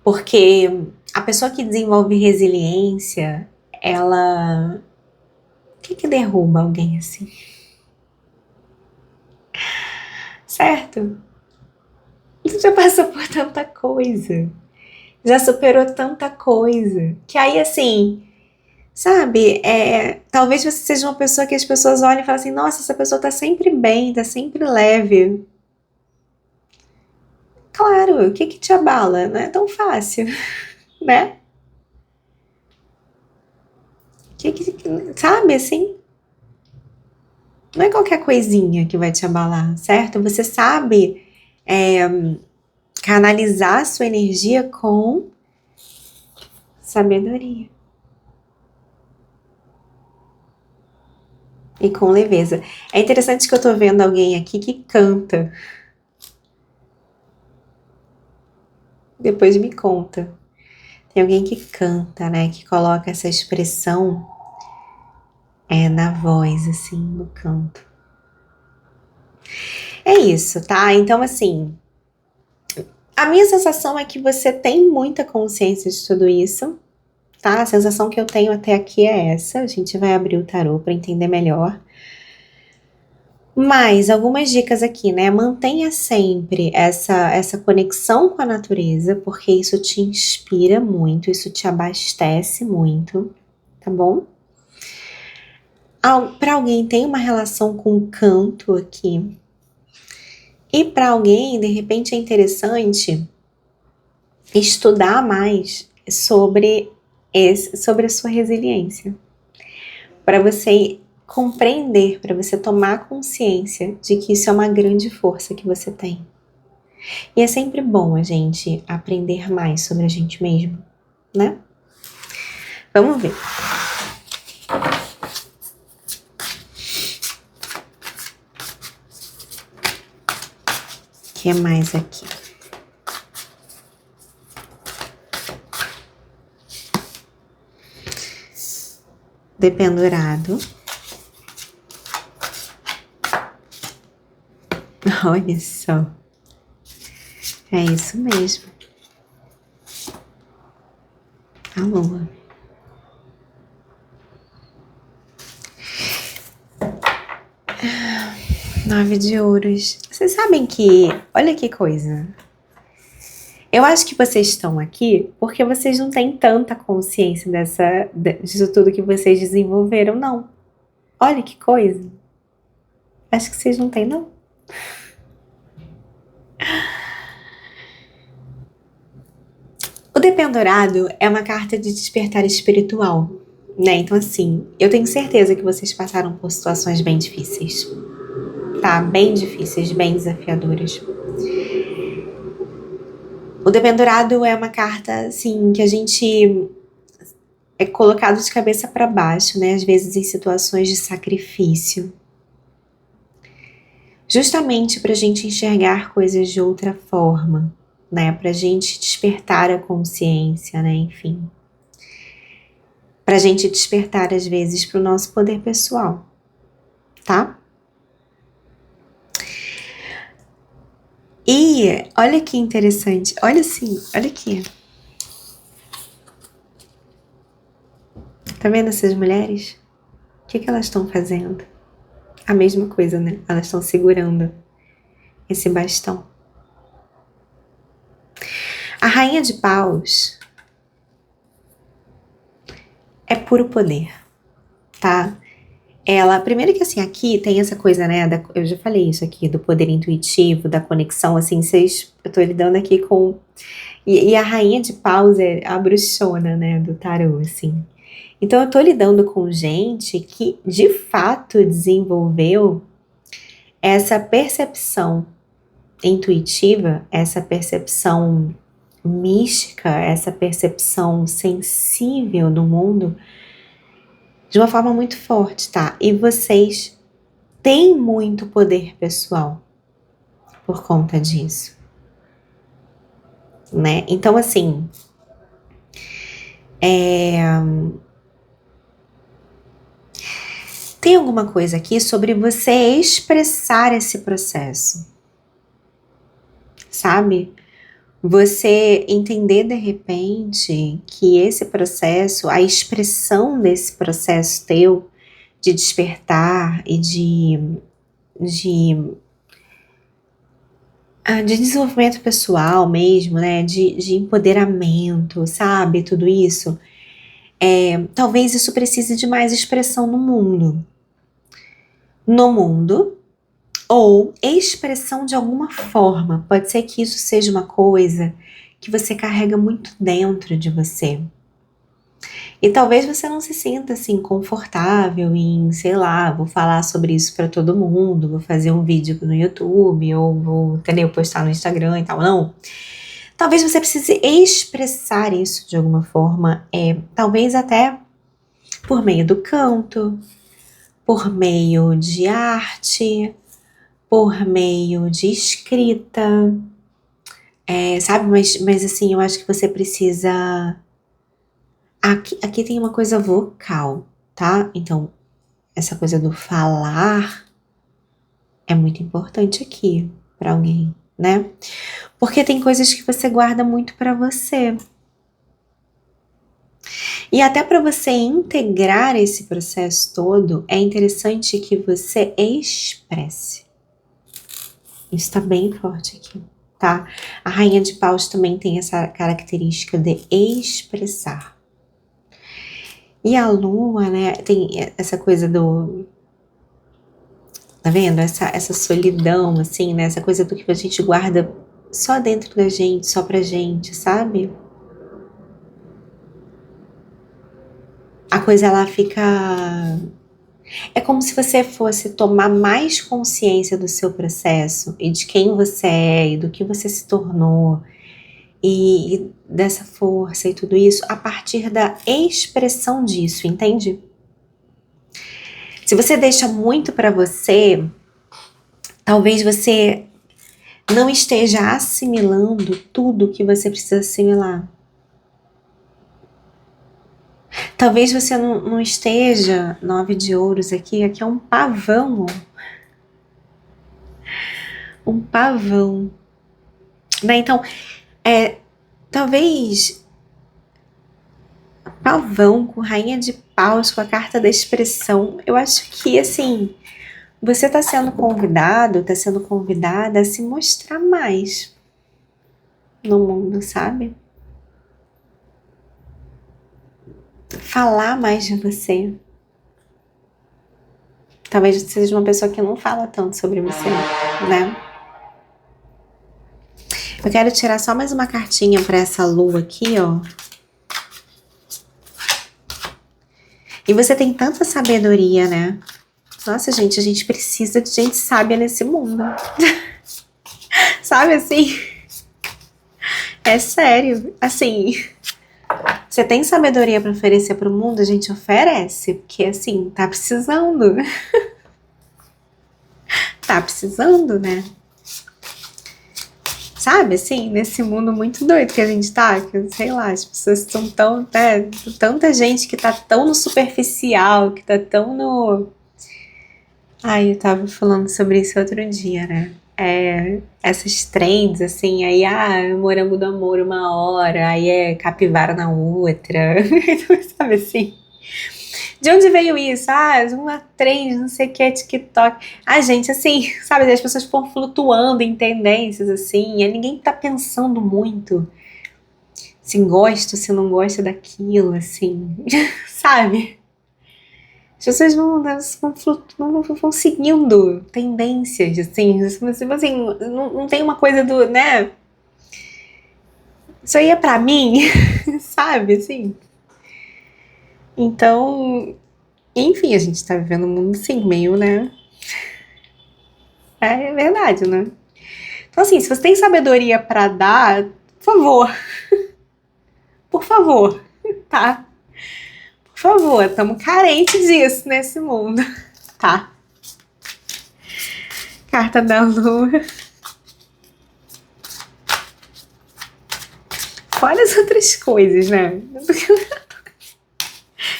Porque a pessoa que desenvolve resiliência, ela... O que derruba alguém assim? Certo? Você já passou por tanta coisa. Já superou tanta coisa. Que aí, assim... Sabe, talvez você seja uma pessoa que as pessoas olhem e falem assim, nossa, essa pessoa tá sempre bem, tá sempre leve. Claro, o que te abala? Não é tão fácil, né? Sabe, assim, não é qualquer coisinha que vai te abalar, certo? Você sabe canalizar a sua energia com sabedoria e com leveza. É interessante que eu tô vendo alguém aqui que canta. Depois me conta. Tem alguém que canta, né? Que coloca essa expressão na voz, assim, no canto. É isso, tá? Então, assim, a minha sensação é que você tem muita consciência de tudo isso, tá? A sensação que eu tenho até aqui é essa. A gente vai abrir o tarô para entender melhor. Mas algumas dicas aqui, né? Mantenha sempre essa conexão com a natureza, porque isso te inspira muito, isso te abastece muito, tá bom? Para alguém tem uma relação com o canto aqui. E para alguém, de repente, é interessante estudar mais sobre a sua resiliência. Para você compreender, para você tomar consciência de que isso é uma grande força que você tem. E é sempre bom a gente aprender mais sobre a gente mesmo, né? Vamos ver. O que é mais aqui? Dependurado. Olha só. É isso mesmo. A lua. Nove de ouros. Vocês sabem que... Olha que coisa. Eu acho que vocês estão aqui porque vocês não têm tanta consciência disso tudo que vocês desenvolveram, não. Olha que coisa. Acho que vocês não têm, não. O Dependurado é uma carta de despertar espiritual, né? Então, assim, eu tenho certeza que vocês passaram por situações bem difíceis, tá? Bem difíceis, bem desafiadoras. O Dependurado é uma carta, assim, que a gente é colocado de cabeça para baixo, né? Às vezes em situações de sacrifício. Justamente para a gente enxergar coisas de outra forma, né? Para a gente despertar a consciência, né? Enfim. Para a gente despertar, às vezes, para o nosso poder pessoal, tá? E olha que interessante, olha assim, olha aqui. Tá vendo essas mulheres? O que elas estão fazendo? A mesma coisa, né? Elas estão segurando esse bastão. A Rainha de Paus é puro poder, tá? Ela, primeiro que assim, aqui tem essa coisa, né, eu já falei isso aqui, do poder intuitivo, da conexão, assim, eu tô lidando aqui com, e a Rainha de Paus é a bruxona, né, do tarô, assim. Então eu tô lidando com gente que, de fato, desenvolveu essa percepção intuitiva, essa percepção mística, essa percepção sensível do mundo, de uma forma muito forte, tá? E vocês têm muito poder pessoal por conta disso, né? Então, assim, tem alguma coisa aqui sobre você expressar esse processo, sabe? Você entender de repente que esse processo, a expressão desse processo teu de despertar e de desenvolvimento pessoal mesmo, né? De empoderamento, sabe? Tudo isso. Talvez isso precise de mais expressão no mundo. Ou expressão de alguma forma. Pode ser que isso seja uma coisa que você carrega muito dentro de você. E talvez você não se sinta assim confortável em, sei lá, vou falar sobre isso para todo mundo, vou fazer um vídeo no YouTube ou vou, entendeu, postar no Instagram e tal, não. Talvez você precise expressar isso de alguma forma, talvez até por meio do canto, por meio de arte, por meio de escrita, sabe? Mas assim, eu acho que você precisa... Aqui tem uma coisa vocal, tá? Então, essa coisa do falar é muito importante aqui pra alguém, né? Porque tem coisas que você guarda muito pra você. E até para você integrar esse processo todo, é interessante que você expresse. Isso tá bem forte aqui, tá? A Rainha de Paus também tem essa característica de expressar. E a Lua, né, tem essa coisa do... Tá vendo? Essa solidão, assim, né? Essa coisa do que a gente guarda só dentro da gente, só pra gente, sabe? A coisa, ela fica... É como se você fosse tomar mais consciência do seu processo e de quem você é e do que você se tornou e dessa força e tudo isso a partir da expressão disso, entende? Se você deixa muito pra você, talvez você não esteja assimilando tudo que você precisa assimilar. Talvez você não esteja 9 de ouros aqui é um pavão, um pavão, né? Então, talvez pavão com rainha de paus, com a carta da expressão. Eu acho que, assim, você está sendo convidado, está sendo convidada a se mostrar mais no mundo, sabe? Falar mais de você. Talvez você seja uma pessoa que não fala tanto sobre você, né? Eu quero tirar só mais uma cartinha para essa lua aqui, ó. E você tem tanta sabedoria, né? Nossa, gente, a gente precisa de gente sábia nesse mundo. Sabe assim? É sério. Assim, você tem sabedoria para oferecer para o mundo, a gente oferece. Porque, assim, tá precisando. Tá precisando, né? Sabe, assim, nesse mundo muito doido que a gente tá, que, sei lá, as pessoas estão tão, né, tanta gente que tá tão no superficial, que tá tão no... Ai, eu tava falando sobre isso outro dia, né? Essas trends, assim, aí, morango do amor uma hora, aí é capivara na outra, sabe assim? De onde veio isso? Uma trend, não sei o que, TikTok. Gente, assim, sabe, as pessoas ficam flutuando em tendências, assim, e ninguém tá pensando muito se gosta, se não gosta daquilo, assim, sabe? As pessoas vão seguindo tendências, assim, não tem uma coisa do, né? Isso aí é pra mim, sabe, assim? Então, enfim, a gente tá vivendo um mundo, assim, meio, né? É verdade, né? Então, assim, se você tem sabedoria pra dar, por favor, tá? Por favor, estamos carentes disso nesse mundo, tá? Carta da Lua. Fora as outras coisas, né?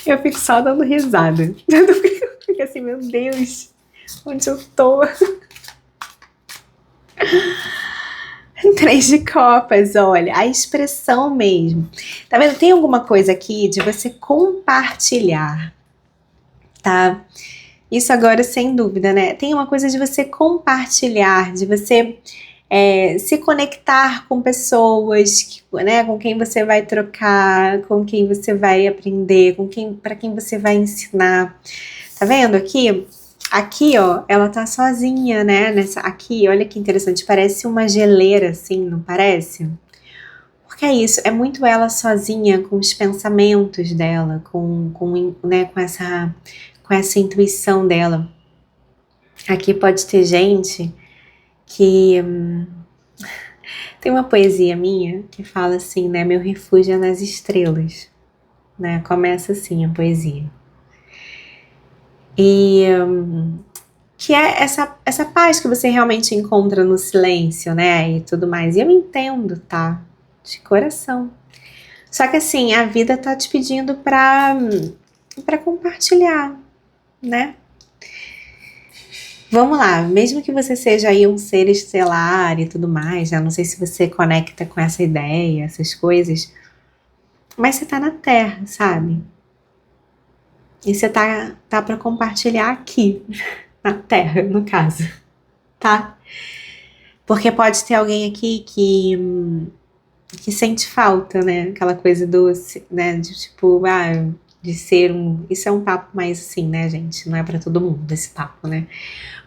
Eu fico só dando risada. Fico assim, meu Deus, onde eu tô? 3 de copas, olha, a expressão mesmo. Tá vendo? Tem alguma coisa aqui de você compartilhar, tá? Isso agora sem dúvida, né? Tem uma coisa de você compartilhar, de você se conectar com pessoas, né, com quem você vai trocar, com quem você vai aprender, para quem você vai ensinar. Tá vendo aqui? Aqui, ó, ela tá sozinha, né? Aqui, olha que interessante, parece uma geleira, assim, não parece? Porque é isso, é muito ela sozinha com os pensamentos dela, né, com essa intuição dela. Aqui pode ter gente que tem uma poesia minha que fala assim, né? Meu refúgio é nas estrelas, né? Começa assim a poesia. E que é essa paz que você realmente encontra no silêncio, né? E tudo mais. E eu entendo, tá? De coração. Só que assim, a vida tá te pedindo pra compartilhar, né? Vamos lá, mesmo que você seja aí um ser estelar e tudo mais, né? Não sei se você conecta com essa ideia, essas coisas, mas você tá na Terra, sabe? E você tá para compartilhar aqui, na Terra, no caso, tá? Porque pode ter alguém aqui que sente falta, né? Aquela coisa doce, né? De tipo, de ser Isso é um papo mais assim, né, gente? Não é pra todo mundo esse papo, né?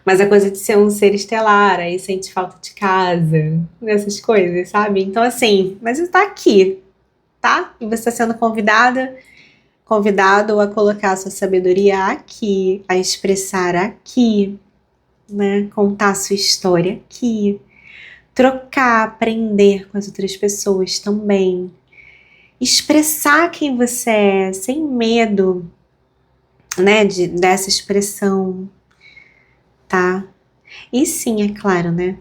Mas a coisa de ser um ser estelar, aí sente falta de casa, essas coisas, sabe? Então, assim, mas está aqui, tá? E você está sendo convidado a colocar a sua sabedoria aqui, a expressar aqui, né? Contar a sua história aqui, trocar, aprender com as outras pessoas também, expressar quem você é, sem medo, né? Dessa expressão, tá? E sim, é claro, né?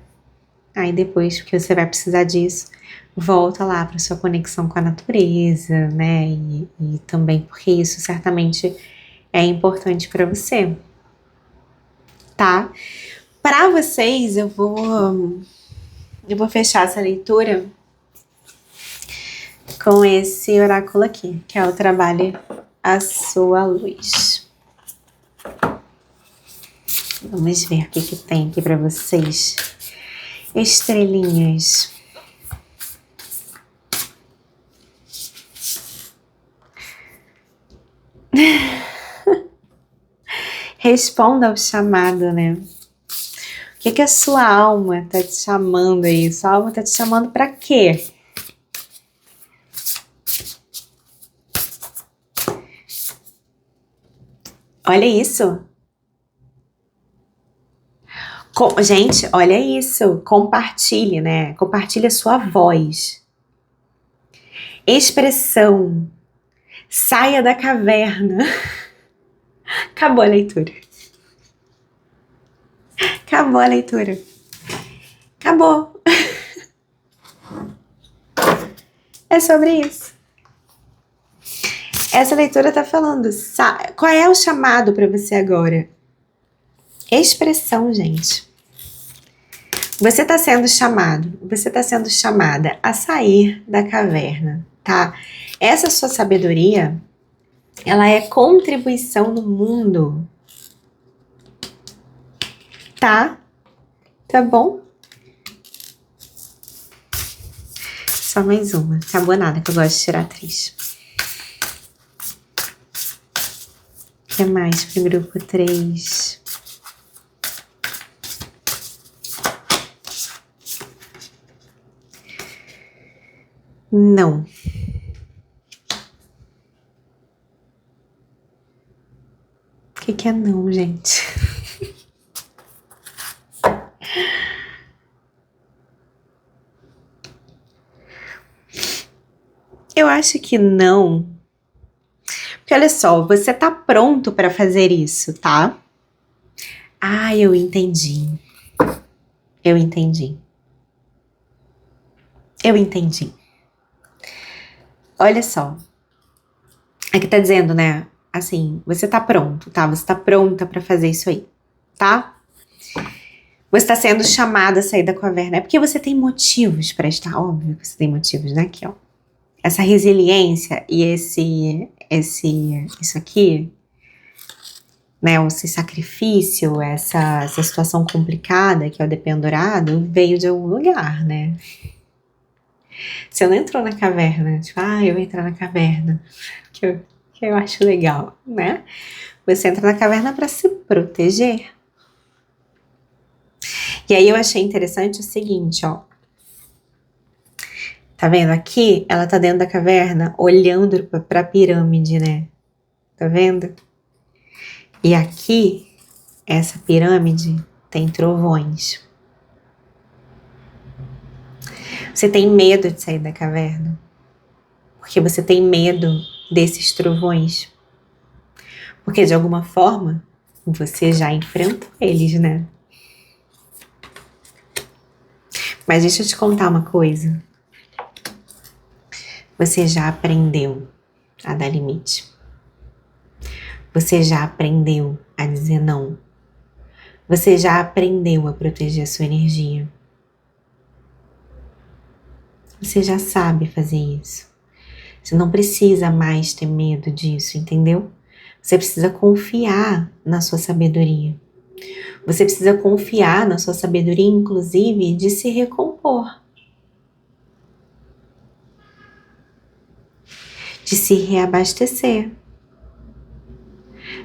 Aí depois que você vai precisar disso, volta lá para sua conexão com a natureza, né? E também porque isso certamente é importante para você, tá? Para vocês, eu vou fechar essa leitura com esse oráculo aqui, que é o Trabalhe a Sua Luz. Vamos ver o que tem aqui para vocês. Estrelinhas. Responda ao chamado, né? O que a sua alma tá te chamando aí? Sua alma tá te chamando para quê? Olha isso. Gente, olha isso. Compartilhe, né? Compartilhe a sua voz. Expressão. Saia da caverna. Acabou a leitura. Acabou a leitura. Acabou. É sobre isso. Essa leitura tá falando, qual é o chamado para você agora? Expressão, gente. Você tá sendo chamado, você tá sendo chamada a sair da caverna, tá? Essa sua sabedoria, ela é contribuição no mundo. Tá? Tá bom? Só mais uma. Acabou nada, que eu gosto de tirar atriz. O que mais pro grupo 3? Não. O que é não, gente? Eu acho que não. Porque olha só, você tá pronto para fazer isso, tá? Ah, eu entendi. Eu entendi. Eu entendi. Olha só. Aqui tá dizendo, né? Assim, você tá pronto, tá? Você tá pronta para fazer isso aí, tá? Você tá sendo chamada a sair da caverna. É porque você tem motivos para estar. Óbvio que você tem motivos, né? Aqui, ó. Essa resiliência e isso aqui, né? Esse sacrifício, essa situação complicada que é o dependurado, veio de algum lugar, né? Você não entrou na caverna, tipo, eu vou entrar na caverna, que eu acho legal, né? Você entra na caverna para se proteger. E aí eu achei interessante o seguinte, ó. Tá vendo? Aqui, ela tá dentro da caverna, olhando pra pirâmide, né? Tá vendo? E aqui, essa pirâmide tem trovões. Você tem medo de sair da caverna? Porque você tem medo desses trovões? Porque de alguma forma, você já enfrentou eles, né? Mas deixa eu te contar uma coisa. Você já aprendeu a dar limite. Você já aprendeu a dizer não. Você já aprendeu a proteger a sua energia. Você já sabe fazer isso. Você não precisa mais ter medo disso, entendeu? Você precisa confiar na sua sabedoria. Você precisa confiar na sua sabedoria, inclusive, de se recompor. De se reabastecer.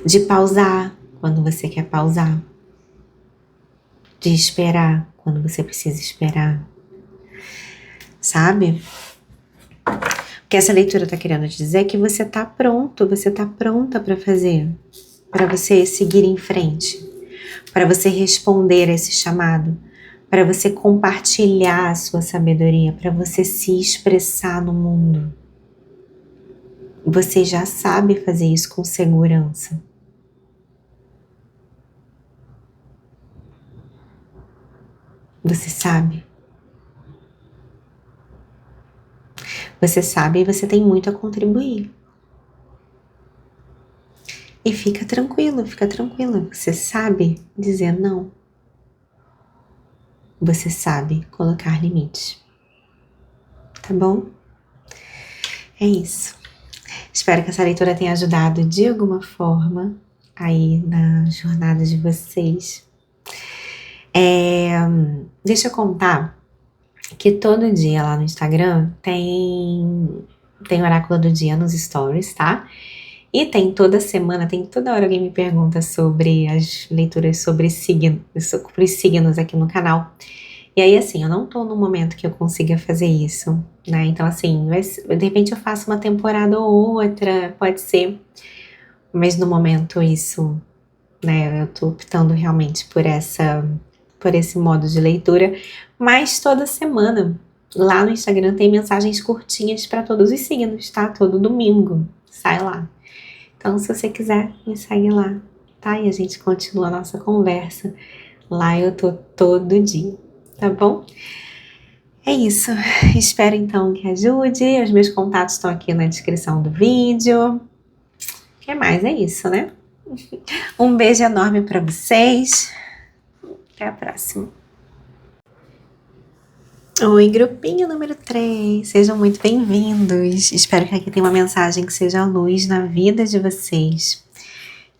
De pausar quando você quer pausar. De esperar quando você precisa esperar. Sabe? O que essa leitura está querendo te dizer é que você está pronto, você está pronta para fazer. Para você seguir em frente. Para você responder a esse chamado. Para você compartilhar a sua sabedoria. Para você se expressar no mundo. Você já sabe fazer isso com segurança. Você sabe? Você sabe e você tem muito a contribuir. E fica tranquilo, fica tranquila. Você sabe dizer não. Você sabe colocar limites. Tá bom? É isso. Espero que essa leitura tenha ajudado de alguma forma aí na jornada de vocês. Deixa eu contar que todo dia lá no Instagram tem oráculo do dia nos stories, tá? E tem toda semana, tem toda hora alguém me pergunta sobre as leituras sobre signos aqui no canal. E aí, assim, eu não tô no momento que eu consiga fazer isso, né? Então, assim, de repente eu faço uma temporada ou outra, pode ser. Mas no momento isso, né, eu tô optando realmente por esse modo de leitura. Mas toda semana, lá no Instagram tem mensagens curtinhas para todos os signos, tá? Todo domingo, sai lá. Então, se você quiser, me segue lá, tá? E a gente continua a nossa conversa. Lá eu tô todo dia, tá bom? É isso. Espero então que ajude. Os meus contatos estão aqui na descrição do vídeo. O que mais? É isso, né? Um beijo enorme para vocês. Até a próxima. Oi, grupinho número 3. Sejam muito bem-vindos. Espero que aqui tenha uma mensagem que seja a luz na vida de vocês.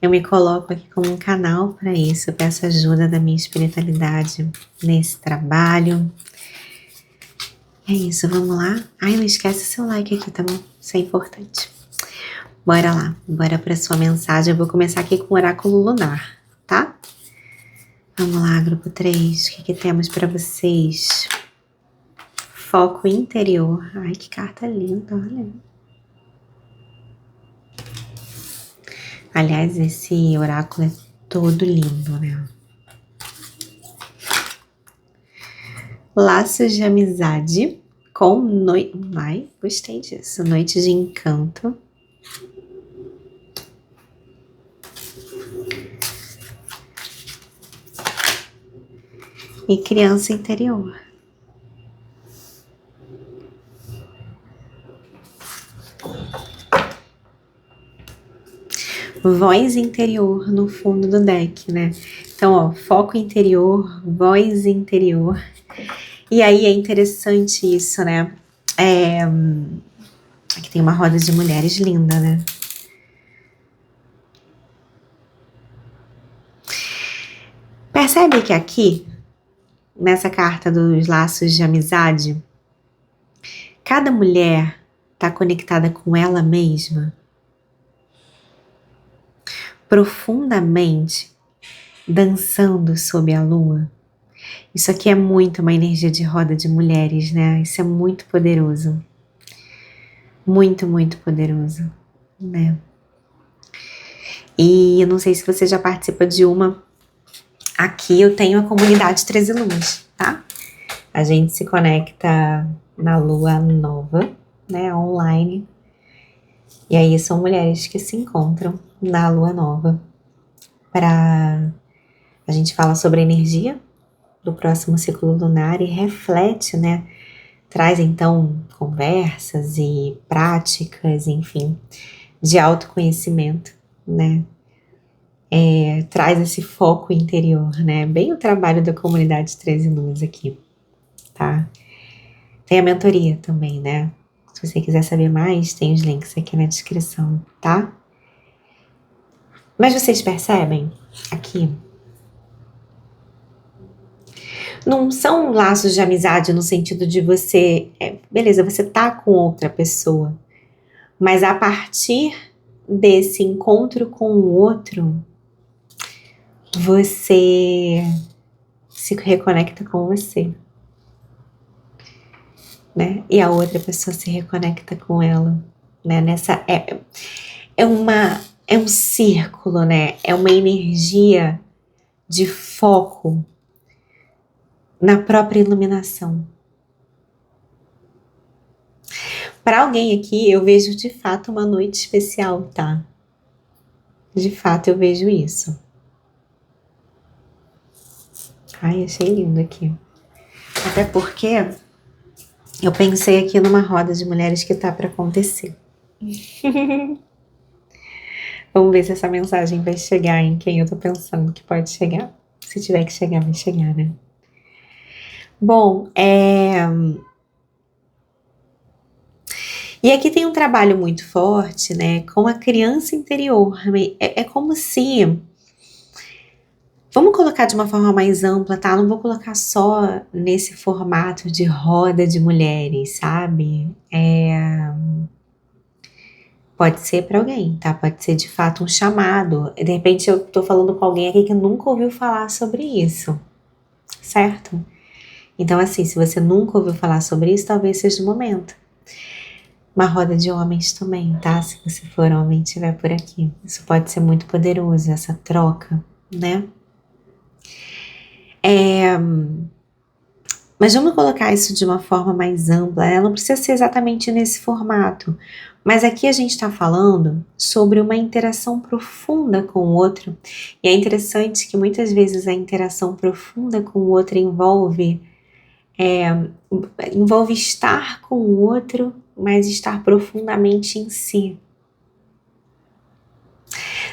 Eu me coloco aqui como um canal para isso. Eu peço ajuda da minha espiritualidade nesse trabalho. É isso, vamos lá? Ai, não esquece seu like aqui, tá bom? Isso é importante. Bora lá, bora para sua mensagem. Eu vou começar aqui com o oráculo lunar, tá? Vamos lá, grupo 3. O que temos para vocês? Foco interior. Ai, que carta linda, olha. Aliás, esse oráculo é todo lindo, né? Laços de amizade com noite... Ai, gostei disso. Noite de encanto. E criança interior. Voz interior no fundo do deck, né? Então, ó, foco interior, voz interior. E aí é interessante isso, né? Aqui tem uma roda de mulheres linda, né? Percebe que aqui, nessa carta dos laços de amizade, cada mulher tá conectada com ela mesma profundamente, dançando sob a lua. Isso aqui é muito uma energia de roda de mulheres, né? Isso é muito poderoso. Muito, muito poderoso, né? E eu não sei se você já participa de uma. Aqui eu tenho a comunidade 13 Luas, tá? A gente se conecta na lua nova, né? Online. E aí são mulheres que se encontram na lua nova a gente fala sobre a energia do próximo ciclo lunar e reflete, né? Traz então conversas e práticas, enfim, de autoconhecimento, né? Traz esse foco interior, né? Bem o trabalho da comunidade 13 Luas aqui, tá? Tem a mentoria também, né? Se você quiser saber mais, tem os links aqui na descrição, tá? Mas vocês percebem aqui? Não são laços de amizade no sentido de você... beleza, você tá com outra pessoa. Mas a partir desse encontro com o outro, você se reconecta com você. Né? E a outra pessoa se reconecta com ela. Né? É um círculo, né? É uma energia de foco na própria iluminação. Para alguém aqui, eu vejo de fato uma noite especial, tá? De fato, eu vejo isso. Ai, achei lindo aqui. Até porque Eu pensei aqui numa roda de mulheres que tá para acontecer. Vamos ver se essa mensagem vai chegar em quem eu tô pensando que pode chegar. Se tiver que chegar, vai chegar, né? Bom, e aqui tem um trabalho muito forte, né, com a criança interior. É como se... Vamos colocar de uma forma mais ampla, tá? Não vou colocar só nesse formato de roda de mulheres, sabe? Pode ser para alguém, tá? Pode ser de fato um chamado. De repente eu tô falando com alguém aqui que nunca ouviu falar sobre isso, certo? Então, assim, se você nunca ouviu falar sobre isso, talvez seja o momento. Uma roda de homens também, tá? Se você for homem e estiver por aqui. Isso pode ser muito poderoso, essa troca, né? Mas vamos colocar isso de uma forma mais ampla. Ela não precisa ser exatamente nesse formato. Mas aqui a gente está falando sobre uma interação profunda com o outro. E é interessante que muitas vezes a interação profunda com o outro envolve estar com o outro, mas estar profundamente em si.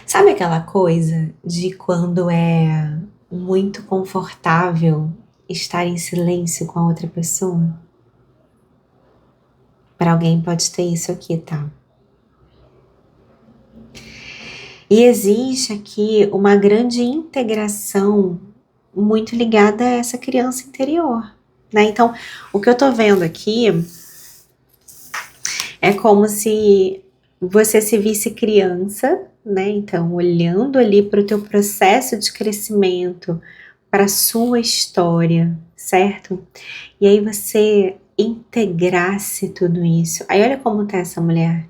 Sabe aquela coisa de quando é muito confortável estar em silêncio com a outra pessoa? Para alguém pode ter isso aqui, tá? E existe aqui uma grande integração muito ligada a essa criança interior, né? Então, o que eu tô vendo aqui é como se você se visse criança, né? Então, olhando ali para o teu processo de crescimento, para a sua história, certo? E aí você integrasse tudo isso. Aí olha como tá essa mulher.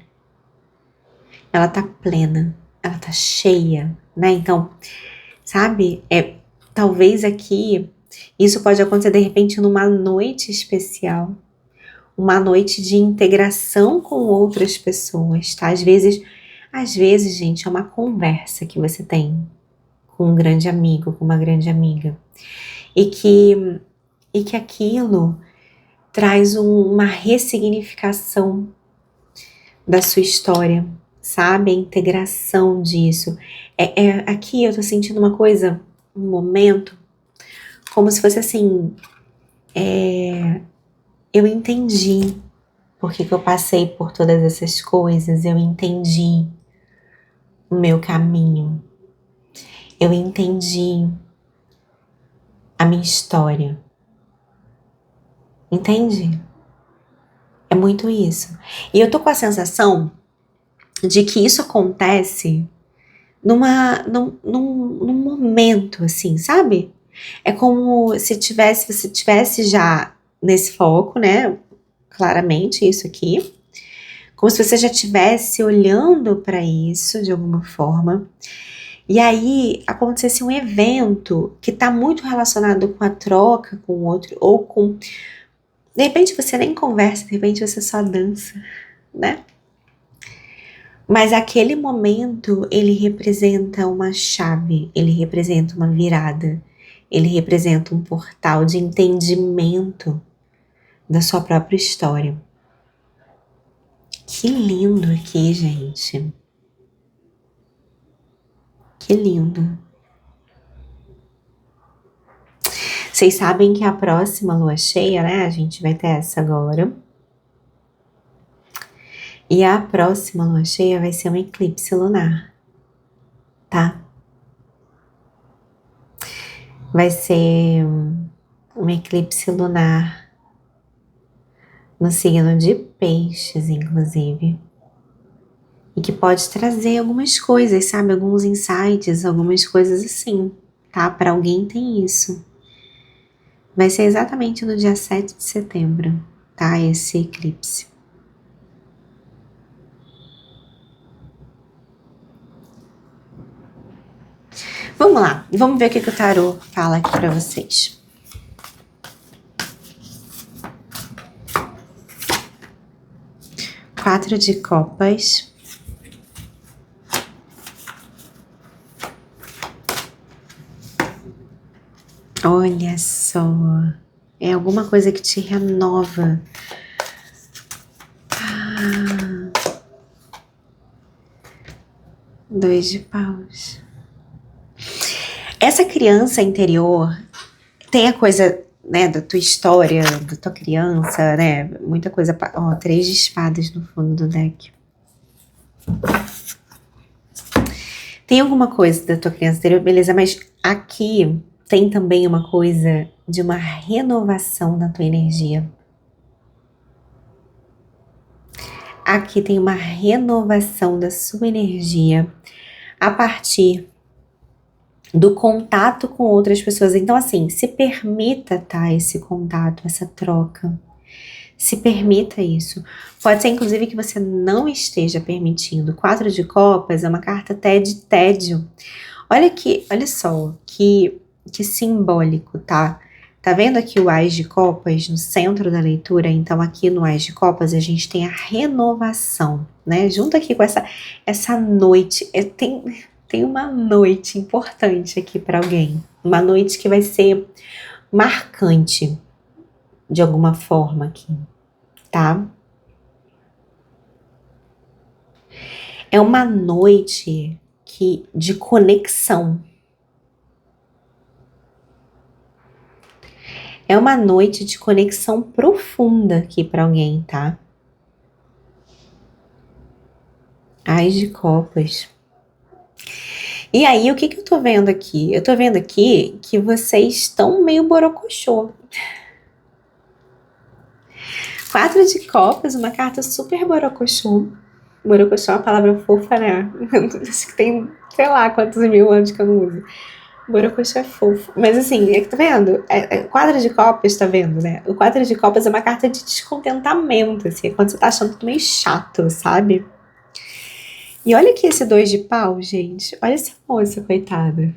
Ela tá plena, ela tá cheia, né? Então, sabe? Talvez aqui isso pode acontecer de repente numa noite especial, uma noite de integração com outras pessoas, tá? Às vezes, gente, é uma conversa que você tem com um grande amigo, com uma grande amiga, e que aquilo traz uma ressignificação da sua história, sabe? A integração disso. Aqui eu tô sentindo uma coisa, um momento, como se fosse assim, eu entendi por que eu passei por todas essas coisas, eu entendi o meu caminho, eu entendi a minha história, entende? É muito isso. E eu tô com a sensação de que isso acontece num momento, assim, sabe? É como se você tivesse já nesse foco, né? Claramente isso aqui. Como se você já estivesse olhando para isso de alguma forma. E aí acontecesse um evento que está muito relacionado com a troca com o outro, ou com... De repente você nem conversa, de repente você só dança, né? Mas aquele momento, ele representa uma chave, ele representa uma virada, ele representa um portal de entendimento da sua própria história. Que lindo aqui, gente. Que lindo. Vocês sabem que a próxima lua cheia, né? A gente vai ter essa agora. E a próxima lua cheia vai ser um eclipse lunar, tá? Vai ser um eclipse lunar no signo de Peixes, inclusive. E que pode trazer algumas coisas, sabe? Alguns insights, algumas coisas assim, tá? Para alguém tem isso. Vai ser exatamente no dia 7 de setembro, tá? Esse eclipse. Vamos lá, vamos ver o que o tarô fala aqui para vocês. Quatro de copas. Olha só, é alguma coisa que te renova, Dois de paus. Essa criança interior tem a coisa, né, da tua história, da tua criança, né? Muita coisa. Ó, 3 de espadas no fundo do deck. Tem alguma coisa da tua criança interior, beleza, mas aqui tem também uma coisa de uma renovação da tua energia. Aqui tem uma renovação da sua energia a partir do contato com outras pessoas. Então, assim, se permita, tá, esse contato, essa troca. Se permita isso. Pode ser, inclusive, que você não esteja permitindo. 4 de copas é uma carta até de tédio. Olha aqui, olha só, que simbólico, tá? Tá vendo aqui o Ás de Copas no centro da leitura? Então, aqui no Ás de Copas, a gente tem a renovação, né? Junto aqui com essa noite, tem uma noite importante aqui para alguém. Uma noite que vai ser marcante, de alguma forma aqui, tá? É uma noite de conexão. É uma noite de conexão profunda aqui para alguém, tá? Ás de copas. E aí, o que eu tô vendo aqui? Eu tô vendo aqui que vocês estão meio borocochô. 4 de copas, uma carta super borocochô. Borocochô é uma palavra fofa, né? Acho que tem, sei lá, quantos mil anos que eu não uso. Borocochô é fofo. Mas assim, tá vendo? 4 de copas, tá vendo, né? O 4 de copas é uma carta de descontentamento, assim. Quando você tá achando tudo meio chato, sabe? E olha aqui esse 2 de pau, gente. Olha essa moça, coitada.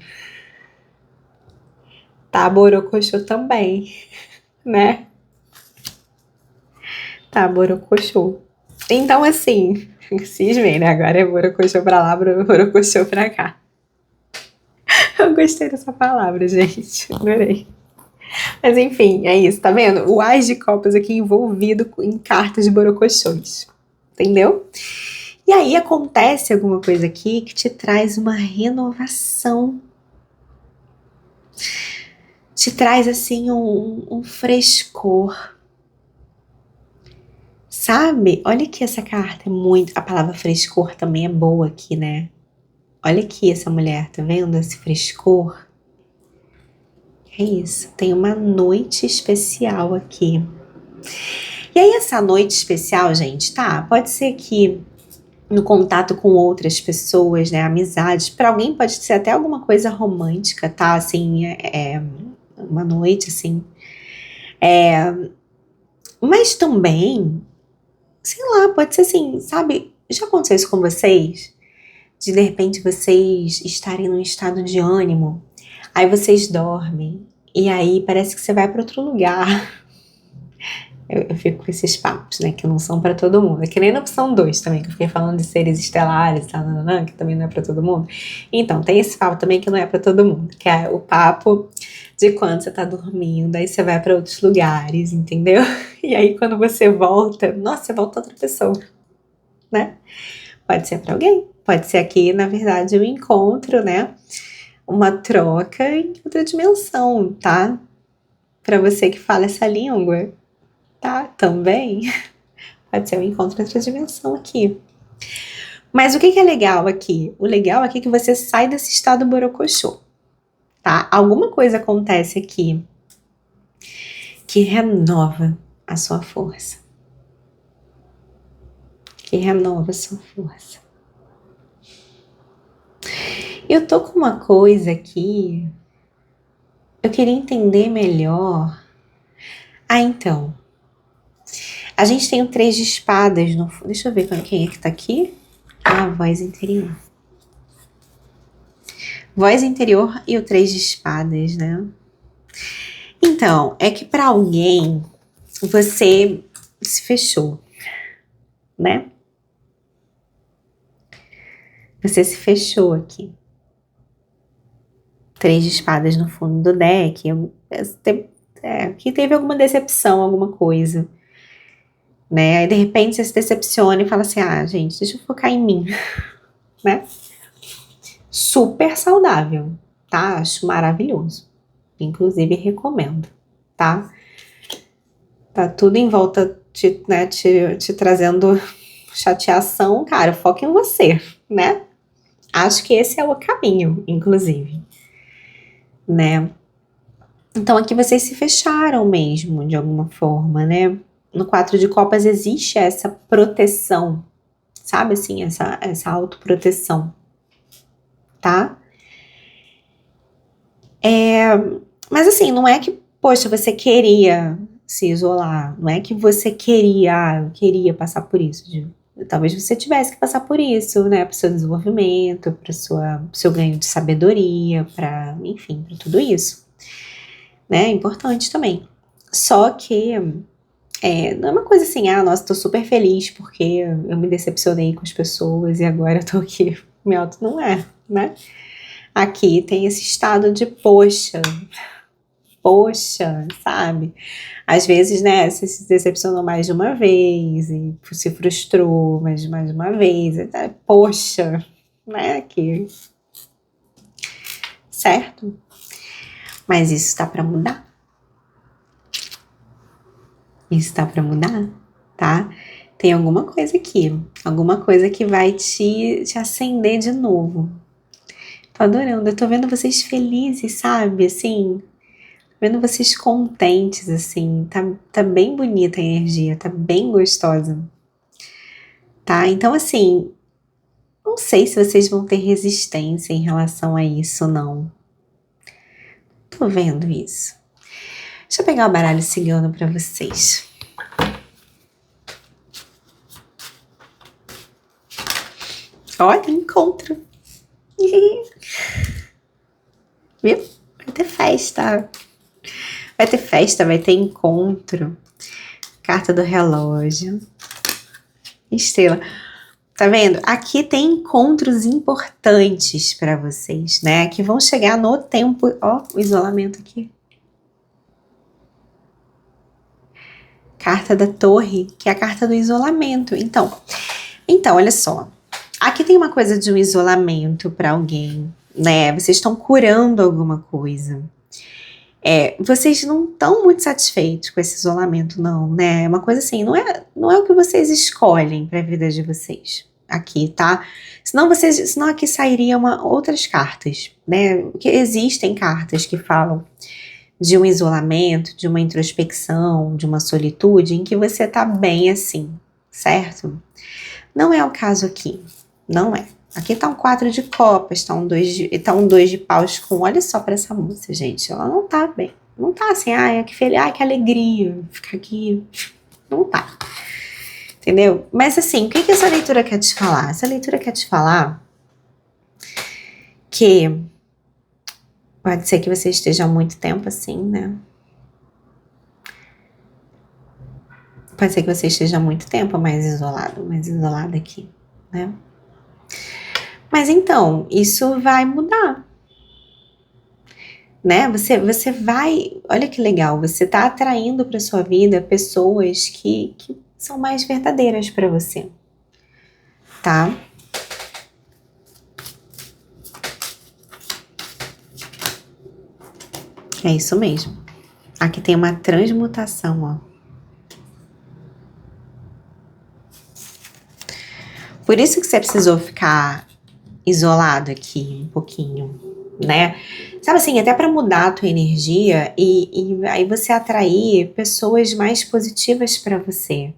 Tá borocochô também, né? Tá borocochô. Então, assim, cismei, né? Agora é borocochô pra lá, borocochô pra cá. Eu gostei dessa palavra, gente. Adorei. Mas enfim, é isso, tá vendo? O Ás de Copas aqui envolvido em cartas de borocochôs. Entendeu? E aí acontece alguma coisa aqui que te traz uma renovação. Te traz, assim, um frescor. Sabe? Olha aqui essa carta, é muito... A palavra frescor também é boa aqui, né? Olha aqui essa mulher, tá vendo esse frescor? É isso, tem uma noite especial aqui. E aí essa noite especial, gente, tá? Pode ser que no contato com outras pessoas, né, amizades, para alguém pode ser até alguma coisa romântica, tá? Assim, uma noite, assim. Mas também, sei lá, pode ser assim, sabe? Já aconteceu isso com vocês? De repente vocês estarem num estado de ânimo, aí vocês dormem, e aí parece que você vai para outro lugar. Eu fico com esses papos, né, que não são pra todo mundo. É que nem na opção 2 também, que eu fiquei falando de seres estelares, tá, que também não é pra todo mundo. Então, tem esse papo também que não é pra todo mundo, que é o papo de quando você tá dormindo, aí você vai pra outros lugares, entendeu? E aí quando você volta, nossa, você volta outra pessoa, né? Pode ser pra alguém, pode ser aqui, na verdade, um encontro, né? Uma troca em outra dimensão, tá? Pra você que fala essa língua. Tá, também pode ser um encontro em outra dimensão aqui. Mas o que é legal aqui? O legal aqui é que você sai desse estado borocochô, tá? Alguma coisa acontece aqui que renova a sua força. Que renova a sua força. Eu tô com uma coisa aqui. Eu queria entender melhor. Então. A gente tem o 3 de espadas no... Deixa eu ver quem é que tá aqui. A voz interior. Voz interior e o 3 de espadas, né? Então, é que para alguém você se fechou, né? Você se fechou aqui. 3 de espadas no fundo do deck. Que teve alguma decepção, alguma coisa. né? Aí de repente você se decepciona e fala assim, ah, gente, deixa eu focar em mim, né? Super saudável, tá? Acho maravilhoso. Inclusive recomendo, tá? Tá tudo em volta né, te trazendo chateação, cara, foca em você, né? Acho que esse é o caminho, inclusive, né? Então aqui vocês se fecharam mesmo, de alguma forma, né? No 4 de copas existe essa proteção, sabe assim, essa autoproteção, tá? Mas assim, não é que, poxa, você queria se isolar, não é que você queria, eu queria passar por isso. Talvez você tivesse que passar por isso, né, para o seu desenvolvimento, para o seu ganho de sabedoria, para, enfim, para tudo isso, né, é importante também. Só que não é uma coisa assim, ah, nossa, tô super feliz porque eu me decepcionei com as pessoas e agora eu tô aqui. Meu, não é, né? Aqui tem esse estado de poxa, sabe? Às vezes, né, você se decepcionou mais de uma vez e se frustrou mais de uma vez. Poxa, né, que certo? Mas isso tá pra mudar. Isso tá pra mudar, tá? Tem alguma coisa que vai te acender de novo. Tô adorando, eu tô vendo vocês felizes, sabe? Assim, vendo vocês contentes, assim, tá bem bonita a energia, tá bem gostosa, tá? Então, assim, não sei se vocês vão ter resistência em relação a isso, não. Tô vendo isso. Deixa eu pegar o baralho cigano pra vocês. Olha, encontro. Viu? Vai ter festa. Vai ter festa, vai ter encontro. Carta do relógio. Estrela. Tá vendo? Aqui tem encontros importantes para vocês, né? Que vão chegar no tempo. Ó, o isolamento aqui. Carta da torre, que é a carta do isolamento. Então, olha só. Aqui tem uma coisa de um isolamento para alguém, né? Vocês estão curando alguma coisa. Vocês não estão muito satisfeitos com esse isolamento, não, né? É uma coisa assim, não é o que vocês escolhem para a vida de vocês aqui, tá? Senão aqui sairiam outras cartas, né? Porque existem cartas que falam de um isolamento, de uma introspecção, de uma solitude em que você tá bem assim, certo? Não é o caso aqui, não é. Aqui tá um 4 de copas, tá um 2 de paus com... Olha só pra essa moça, gente, ela não tá bem. Não tá assim, ai, que feliz, ai, que alegria ficar aqui. Não tá. Entendeu? Mas assim, o que essa leitura quer te falar? Essa leitura quer te falar que pode ser que você esteja há muito tempo assim, né? Pode ser que você esteja há muito tempo mais isolada aqui, né? Mas então, isso vai mudar, né? Você vai, olha que legal, você tá atraindo para sua vida pessoas que são mais verdadeiras para você, tá? É isso mesmo. Aqui tem uma transmutação, ó. Por isso que você precisou ficar isolado aqui um pouquinho, né? Sabe assim, até para mudar a tua energia e aí você atrair pessoas mais positivas para você.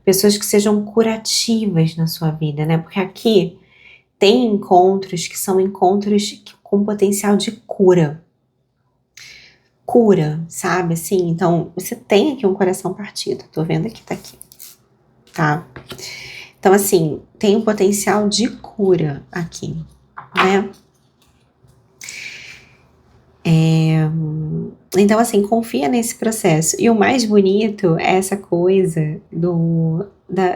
Pessoas que sejam curativas na sua vida, né? Porque aqui tem encontros que são encontros com potencial de cura. Cura, sabe? Assim, então você tem aqui um coração partido. Tô vendo que tá aqui, tá? Então, assim, tem um potencial de cura aqui, né? Então, assim, confia nesse processo. E o mais bonito é essa coisa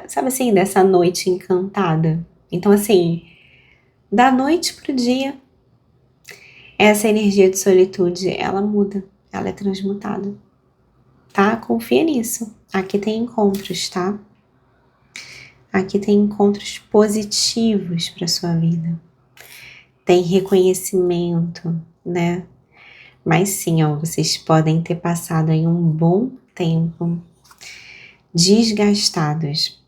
sabe assim, dessa noite encantada. Então, assim, da noite pro dia, essa energia de solitude, ela muda, ela é transmutada, tá? Confia nisso. Aqui tem encontros, tá? Aqui tem encontros positivos para sua vida. Tem reconhecimento, né? Mas sim, ó, vocês podem ter passado aí um bom tempo desgastados.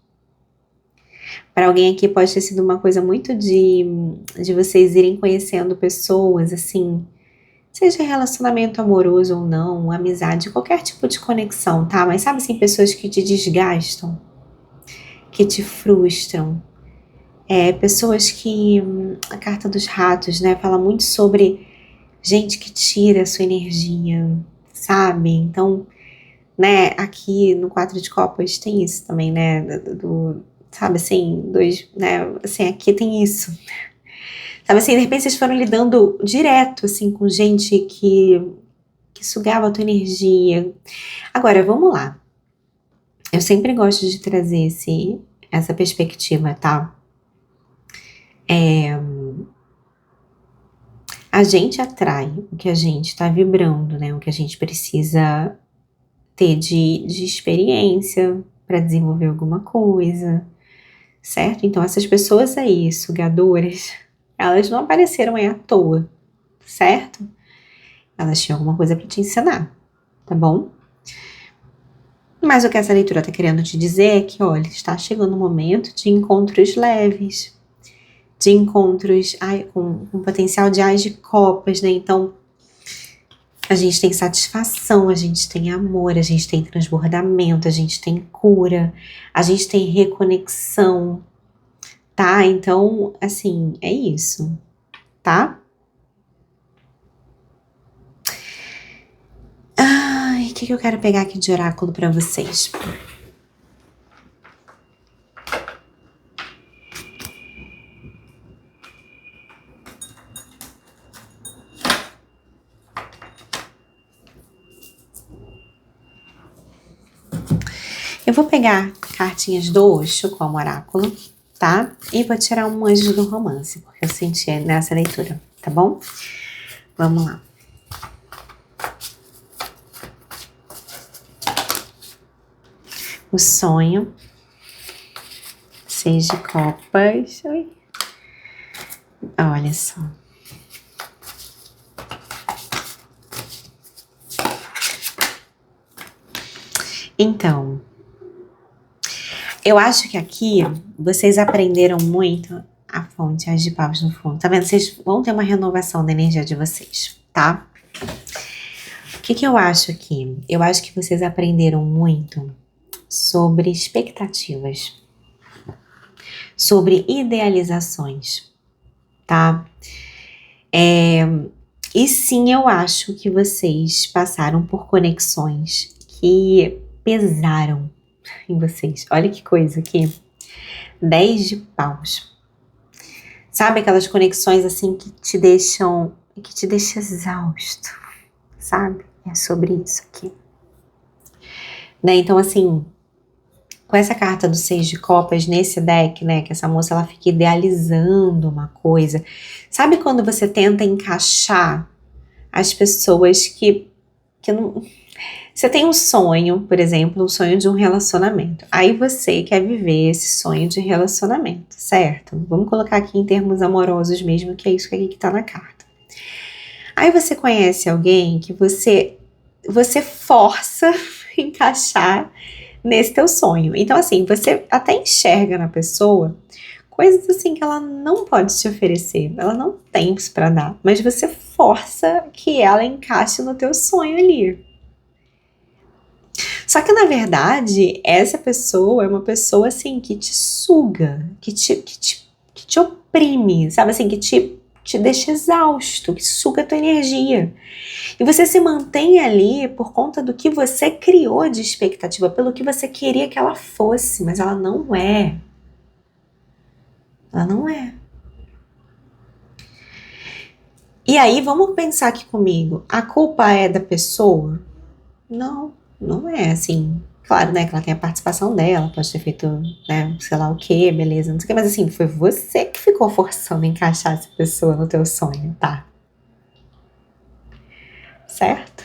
Para alguém aqui pode ter sido uma coisa muito de vocês irem conhecendo pessoas, assim, seja relacionamento amoroso ou não, amizade, qualquer tipo de conexão, tá? Mas sabe assim, pessoas que te desgastam, que te frustram. Pessoas que, a carta dos ratos, né, fala muito sobre gente que tira a sua energia, sabe? Então, né, aqui no Quatro de Copas tem isso também, né, sabe assim, né, assim, aqui tem isso. Sabe assim, de repente vocês foram lidando direto, assim, com gente que sugava a tua energia. Agora, vamos lá. Eu sempre gosto de trazer essa perspectiva, tá? A gente atrai o que a gente tá vibrando, né? O que a gente precisa ter de experiência para desenvolver alguma coisa, certo? Então, essas pessoas aí, sugadoras, elas não apareceram aí à toa, certo? Elas tinham alguma coisa para te ensinar, tá bom? Mas o que essa leitura tá querendo te dizer é que, olha, está chegando o momento de encontros leves, de encontros com potencial de ás de copas, né? Então, a gente tem satisfação, a gente tem amor, a gente tem transbordamento, a gente tem cura, a gente tem reconexão, tá? Então, assim, é isso, tá? Ai, o que eu quero pegar aqui de oráculo pra vocês? Eu vou pegar cartinhas do Osho como oráculo, tá? E vou tirar um anjo do romance, porque eu senti nessa leitura, tá bom? Vamos lá. O sonho. 6 de copas. Oi. Olha só. Então, eu acho que aqui vocês aprenderam muito a fonte, as de paus no fundo. Tá vendo? Vocês vão ter uma renovação da energia de vocês, tá? O que eu acho aqui? Eu acho que vocês aprenderam muito sobre expectativas, sobre idealizações, tá? E sim, eu acho que vocês passaram por conexões que pesaram em vocês. Olha que coisa aqui. 10 de paus. Sabe aquelas conexões assim que te deixam exausto, sabe? É sobre isso aqui. Né? Então assim, com essa carta do 6 de copas nesse deck, né, que essa moça ela fica idealizando uma coisa. Sabe quando você tenta encaixar as pessoas que não... Você tem um sonho, por exemplo, um sonho de um relacionamento. Aí você quer viver esse sonho de relacionamento, certo? Vamos colocar aqui em termos amorosos mesmo, que é isso que tá na carta. Aí você conhece alguém que você força encaixar nesse teu sonho. Então, assim, você até enxerga na pessoa coisas assim que ela não pode te oferecer, ela não tem isso pra dar, mas você força que ela encaixe no teu sonho ali. Só que na verdade, essa pessoa é uma pessoa assim que te suga, que te oprime, sabe assim, que te deixa exausto, que suga a tua energia. E você se mantém ali por conta do que você criou de expectativa, pelo que você queria que ela fosse, mas ela não é. Ela não é. E aí, vamos pensar aqui comigo. A culpa é da pessoa? Não, não é assim. Claro, né, que ela tem a participação dela, pode ter feito, né, sei lá o que, beleza, não sei o que, mas assim, foi você que ficou forçando encaixar essa pessoa no teu sonho, tá? Certo?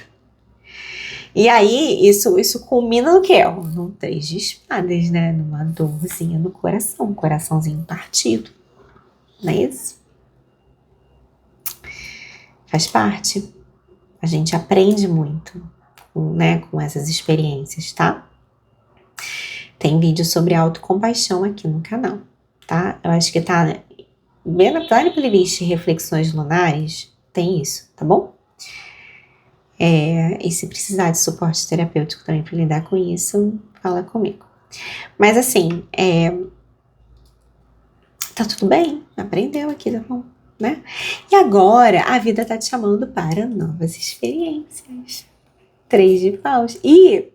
E aí, isso culmina no quê? Num 3 de espadas, né? Numa dorzinha no coração, um coraçãozinho partido. Não é isso? Faz parte. A gente aprende muito, né, com essas experiências, tá? Tem vídeo sobre autocompaixão aqui no canal, tá? Eu acho que tá bem na playlist Reflexões Lunares, tem isso, tá bom? E se precisar de suporte terapêutico também para lidar com isso, fala comigo. Mas assim, tá tudo bem, aprendeu aqui, tá bom, né? E agora a vida tá te chamando para novas experiências. 3 de paus. E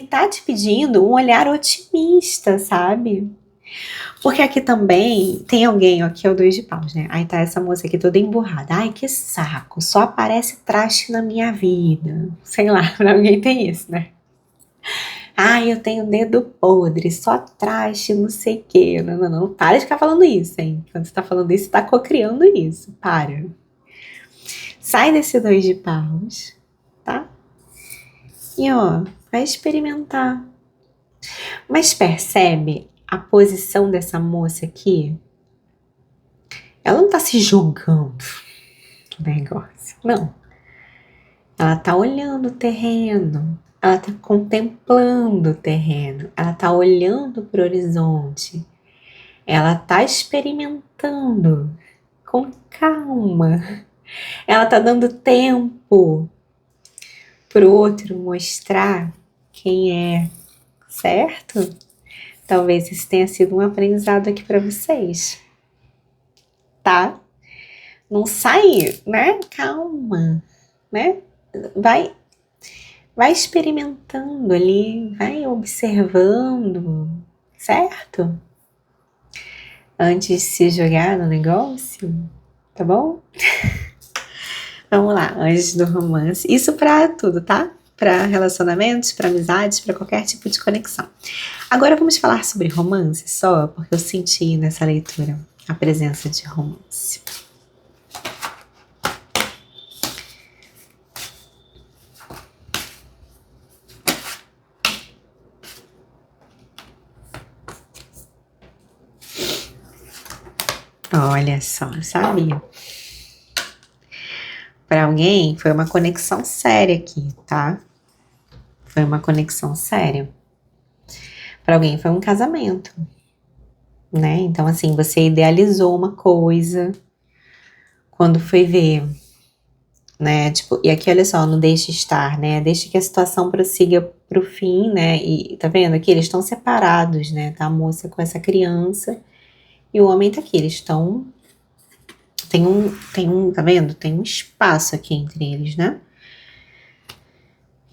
tá te pedindo um olhar otimista, sabe? Porque aqui também tem alguém, ó, aqui é o 2 de paus, né? Aí tá essa moça aqui toda emburrada. Ai, que saco, só aparece traste na minha vida. Sei lá, pra alguém tem isso, né? Ai, eu tenho dedo podre, só traste, não sei o quê. Não, não, não. Para de ficar falando isso, hein? Quando você tá falando isso, você tá cocriando isso. Para. Sai desse 2 de paus, tá? E ó, vai experimentar. Mas percebe a posição dessa moça aqui? Ela não tá se jogando no negócio, não. Ela tá olhando o terreno, ela tá contemplando o terreno, ela tá olhando pro horizonte, ela tá experimentando com calma. Ela tá dando tempo pro outro mostrar quem é, certo? Talvez isso tenha sido um aprendizado aqui para vocês, tá? Não sai, né? Calma, né? Vai experimentando ali, vai observando, certo? Antes de se jogar no negócio, tá bom? Vamos lá, antes do romance. Isso pra tudo, tá? Para relacionamentos, para amizades, para qualquer tipo de conexão. Agora vamos falar sobre romance só, porque eu senti nessa leitura a presença de romance. Olha só, sabia? Para alguém foi uma conexão séria aqui, tá? Foi uma conexão séria. Para alguém foi um casamento, né? Então, assim, você idealizou uma coisa quando foi ver, né? Tipo, e aqui, olha só, não deixe estar, né? Deixe que a situação prossiga pro fim, né? E tá vendo aqui? Eles estão separados, né? Tá a moça com essa criança e o homem tá aqui. Eles estão. Tá vendo? Tem um espaço aqui entre eles, né?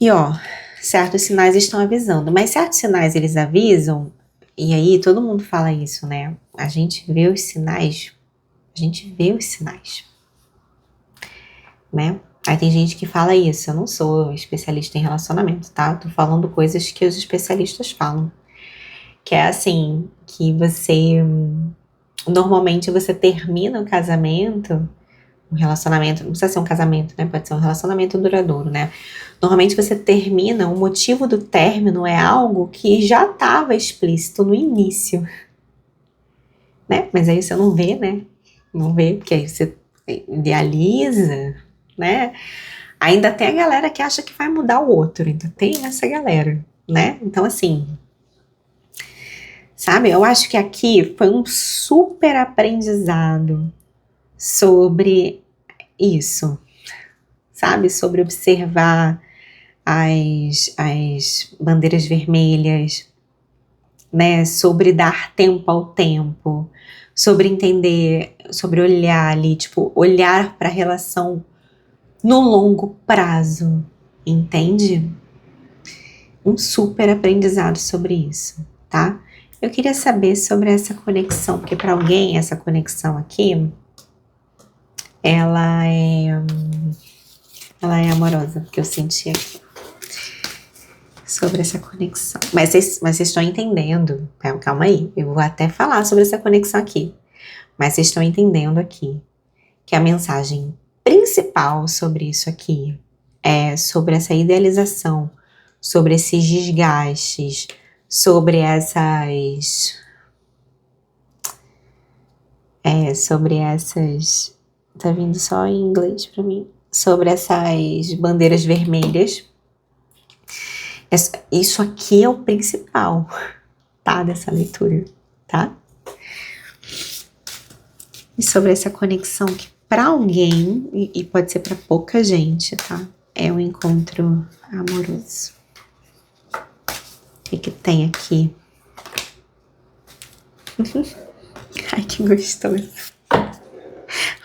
E ó, certos sinais estão avisando, mas certos sinais eles avisam, e aí todo mundo fala isso, né? A gente vê os sinais, né? Aí tem gente que fala isso, eu não sou especialista em relacionamento, tá? Eu tô falando coisas que os especialistas falam. Que é assim, que normalmente você termina o casamento, um relacionamento, não precisa ser um casamento, né? Pode ser um relacionamento duradouro, né? Normalmente você termina, o motivo do término é algo que já estava explícito no início, né? Mas aí você não vê, né? Não vê, porque aí você idealiza, né? Ainda tem a galera que acha que vai mudar o outro, ainda tem essa galera, né? Então, assim, sabe? Eu acho que aqui foi um super aprendizado sobre isso, sabe? Sobre observar as bandeiras vermelhas, né? Sobre dar tempo ao tempo, sobre entender, sobre olhar ali, tipo, olhar para a relação no longo prazo, entende? Um super aprendizado sobre isso, tá? Eu queria saber sobre essa conexão, porque para alguém essa conexão aqui, ela é amorosa, porque eu senti aqui sobre essa conexão. Mas vocês estão entendendo, calma aí, eu vou até falar sobre essa conexão aqui, mas vocês estão entendendo aqui que a mensagem principal sobre isso aqui é sobre essa idealização sobre esses desgastes, sobre essas, tá vindo só em inglês pra mim, sobre essas bandeiras vermelhas. Isso aqui é o principal, tá, dessa leitura, tá? E sobre essa conexão que para alguém, e pode ser para pouca gente, tá? É um encontro amoroso. O que tem aqui? Ai, que gostoso.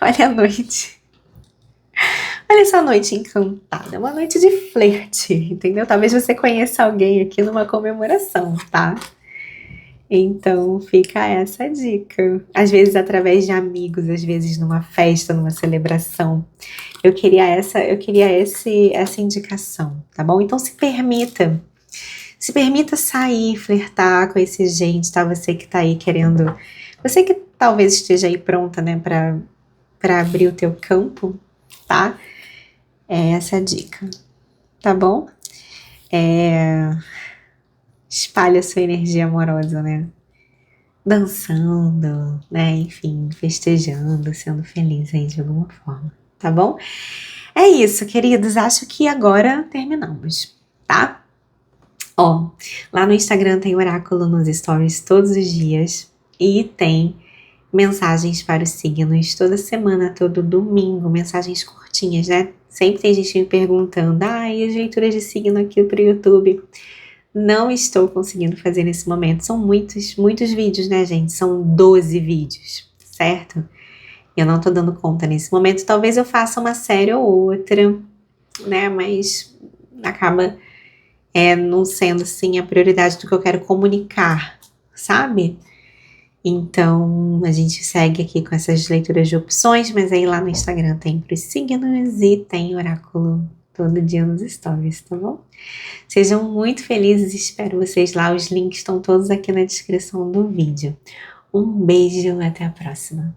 Olha a noite. Olha essa noite encantada. Uma noite de flerte, entendeu? Talvez você conheça alguém aqui numa comemoração, tá? Então fica essa dica. Às vezes através de amigos, às vezes numa festa, numa celebração. Eu queria essa indicação, tá bom? Então se permita sair, flertar com esse gente, tá? Você que tá aí querendo, você que talvez esteja aí pronta, né, pra abrir o teu campo, tá? É essa a dica, tá bom? Espalha a sua energia amorosa, né? Dançando, né? Enfim, festejando, sendo feliz aí de alguma forma, tá bom? É isso, queridos. Acho que agora terminamos, tá? Ó, lá no Instagram tem oráculo nos stories todos os dias e tem mensagens para os signos toda semana, todo domingo, mensagens curtinhas, né? Sempre tem gente me perguntando, e as leituras de signo aqui pro YouTube? Não estou conseguindo fazer nesse momento. São muitos vídeos, né, gente? São 12 vídeos, certo? Eu não tô dando conta nesse momento. Talvez eu faça uma série ou outra, né? Mas acaba não sendo, assim, a prioridade do que eu quero comunicar, sabe? Então, a gente segue aqui com essas leituras de opções, mas aí lá no Instagram tem pros signos e tem oráculo todo dia nos stories, tá bom? Sejam muito felizes, espero vocês lá. Os links estão todos aqui na descrição do vídeo. Um beijo, até a próxima.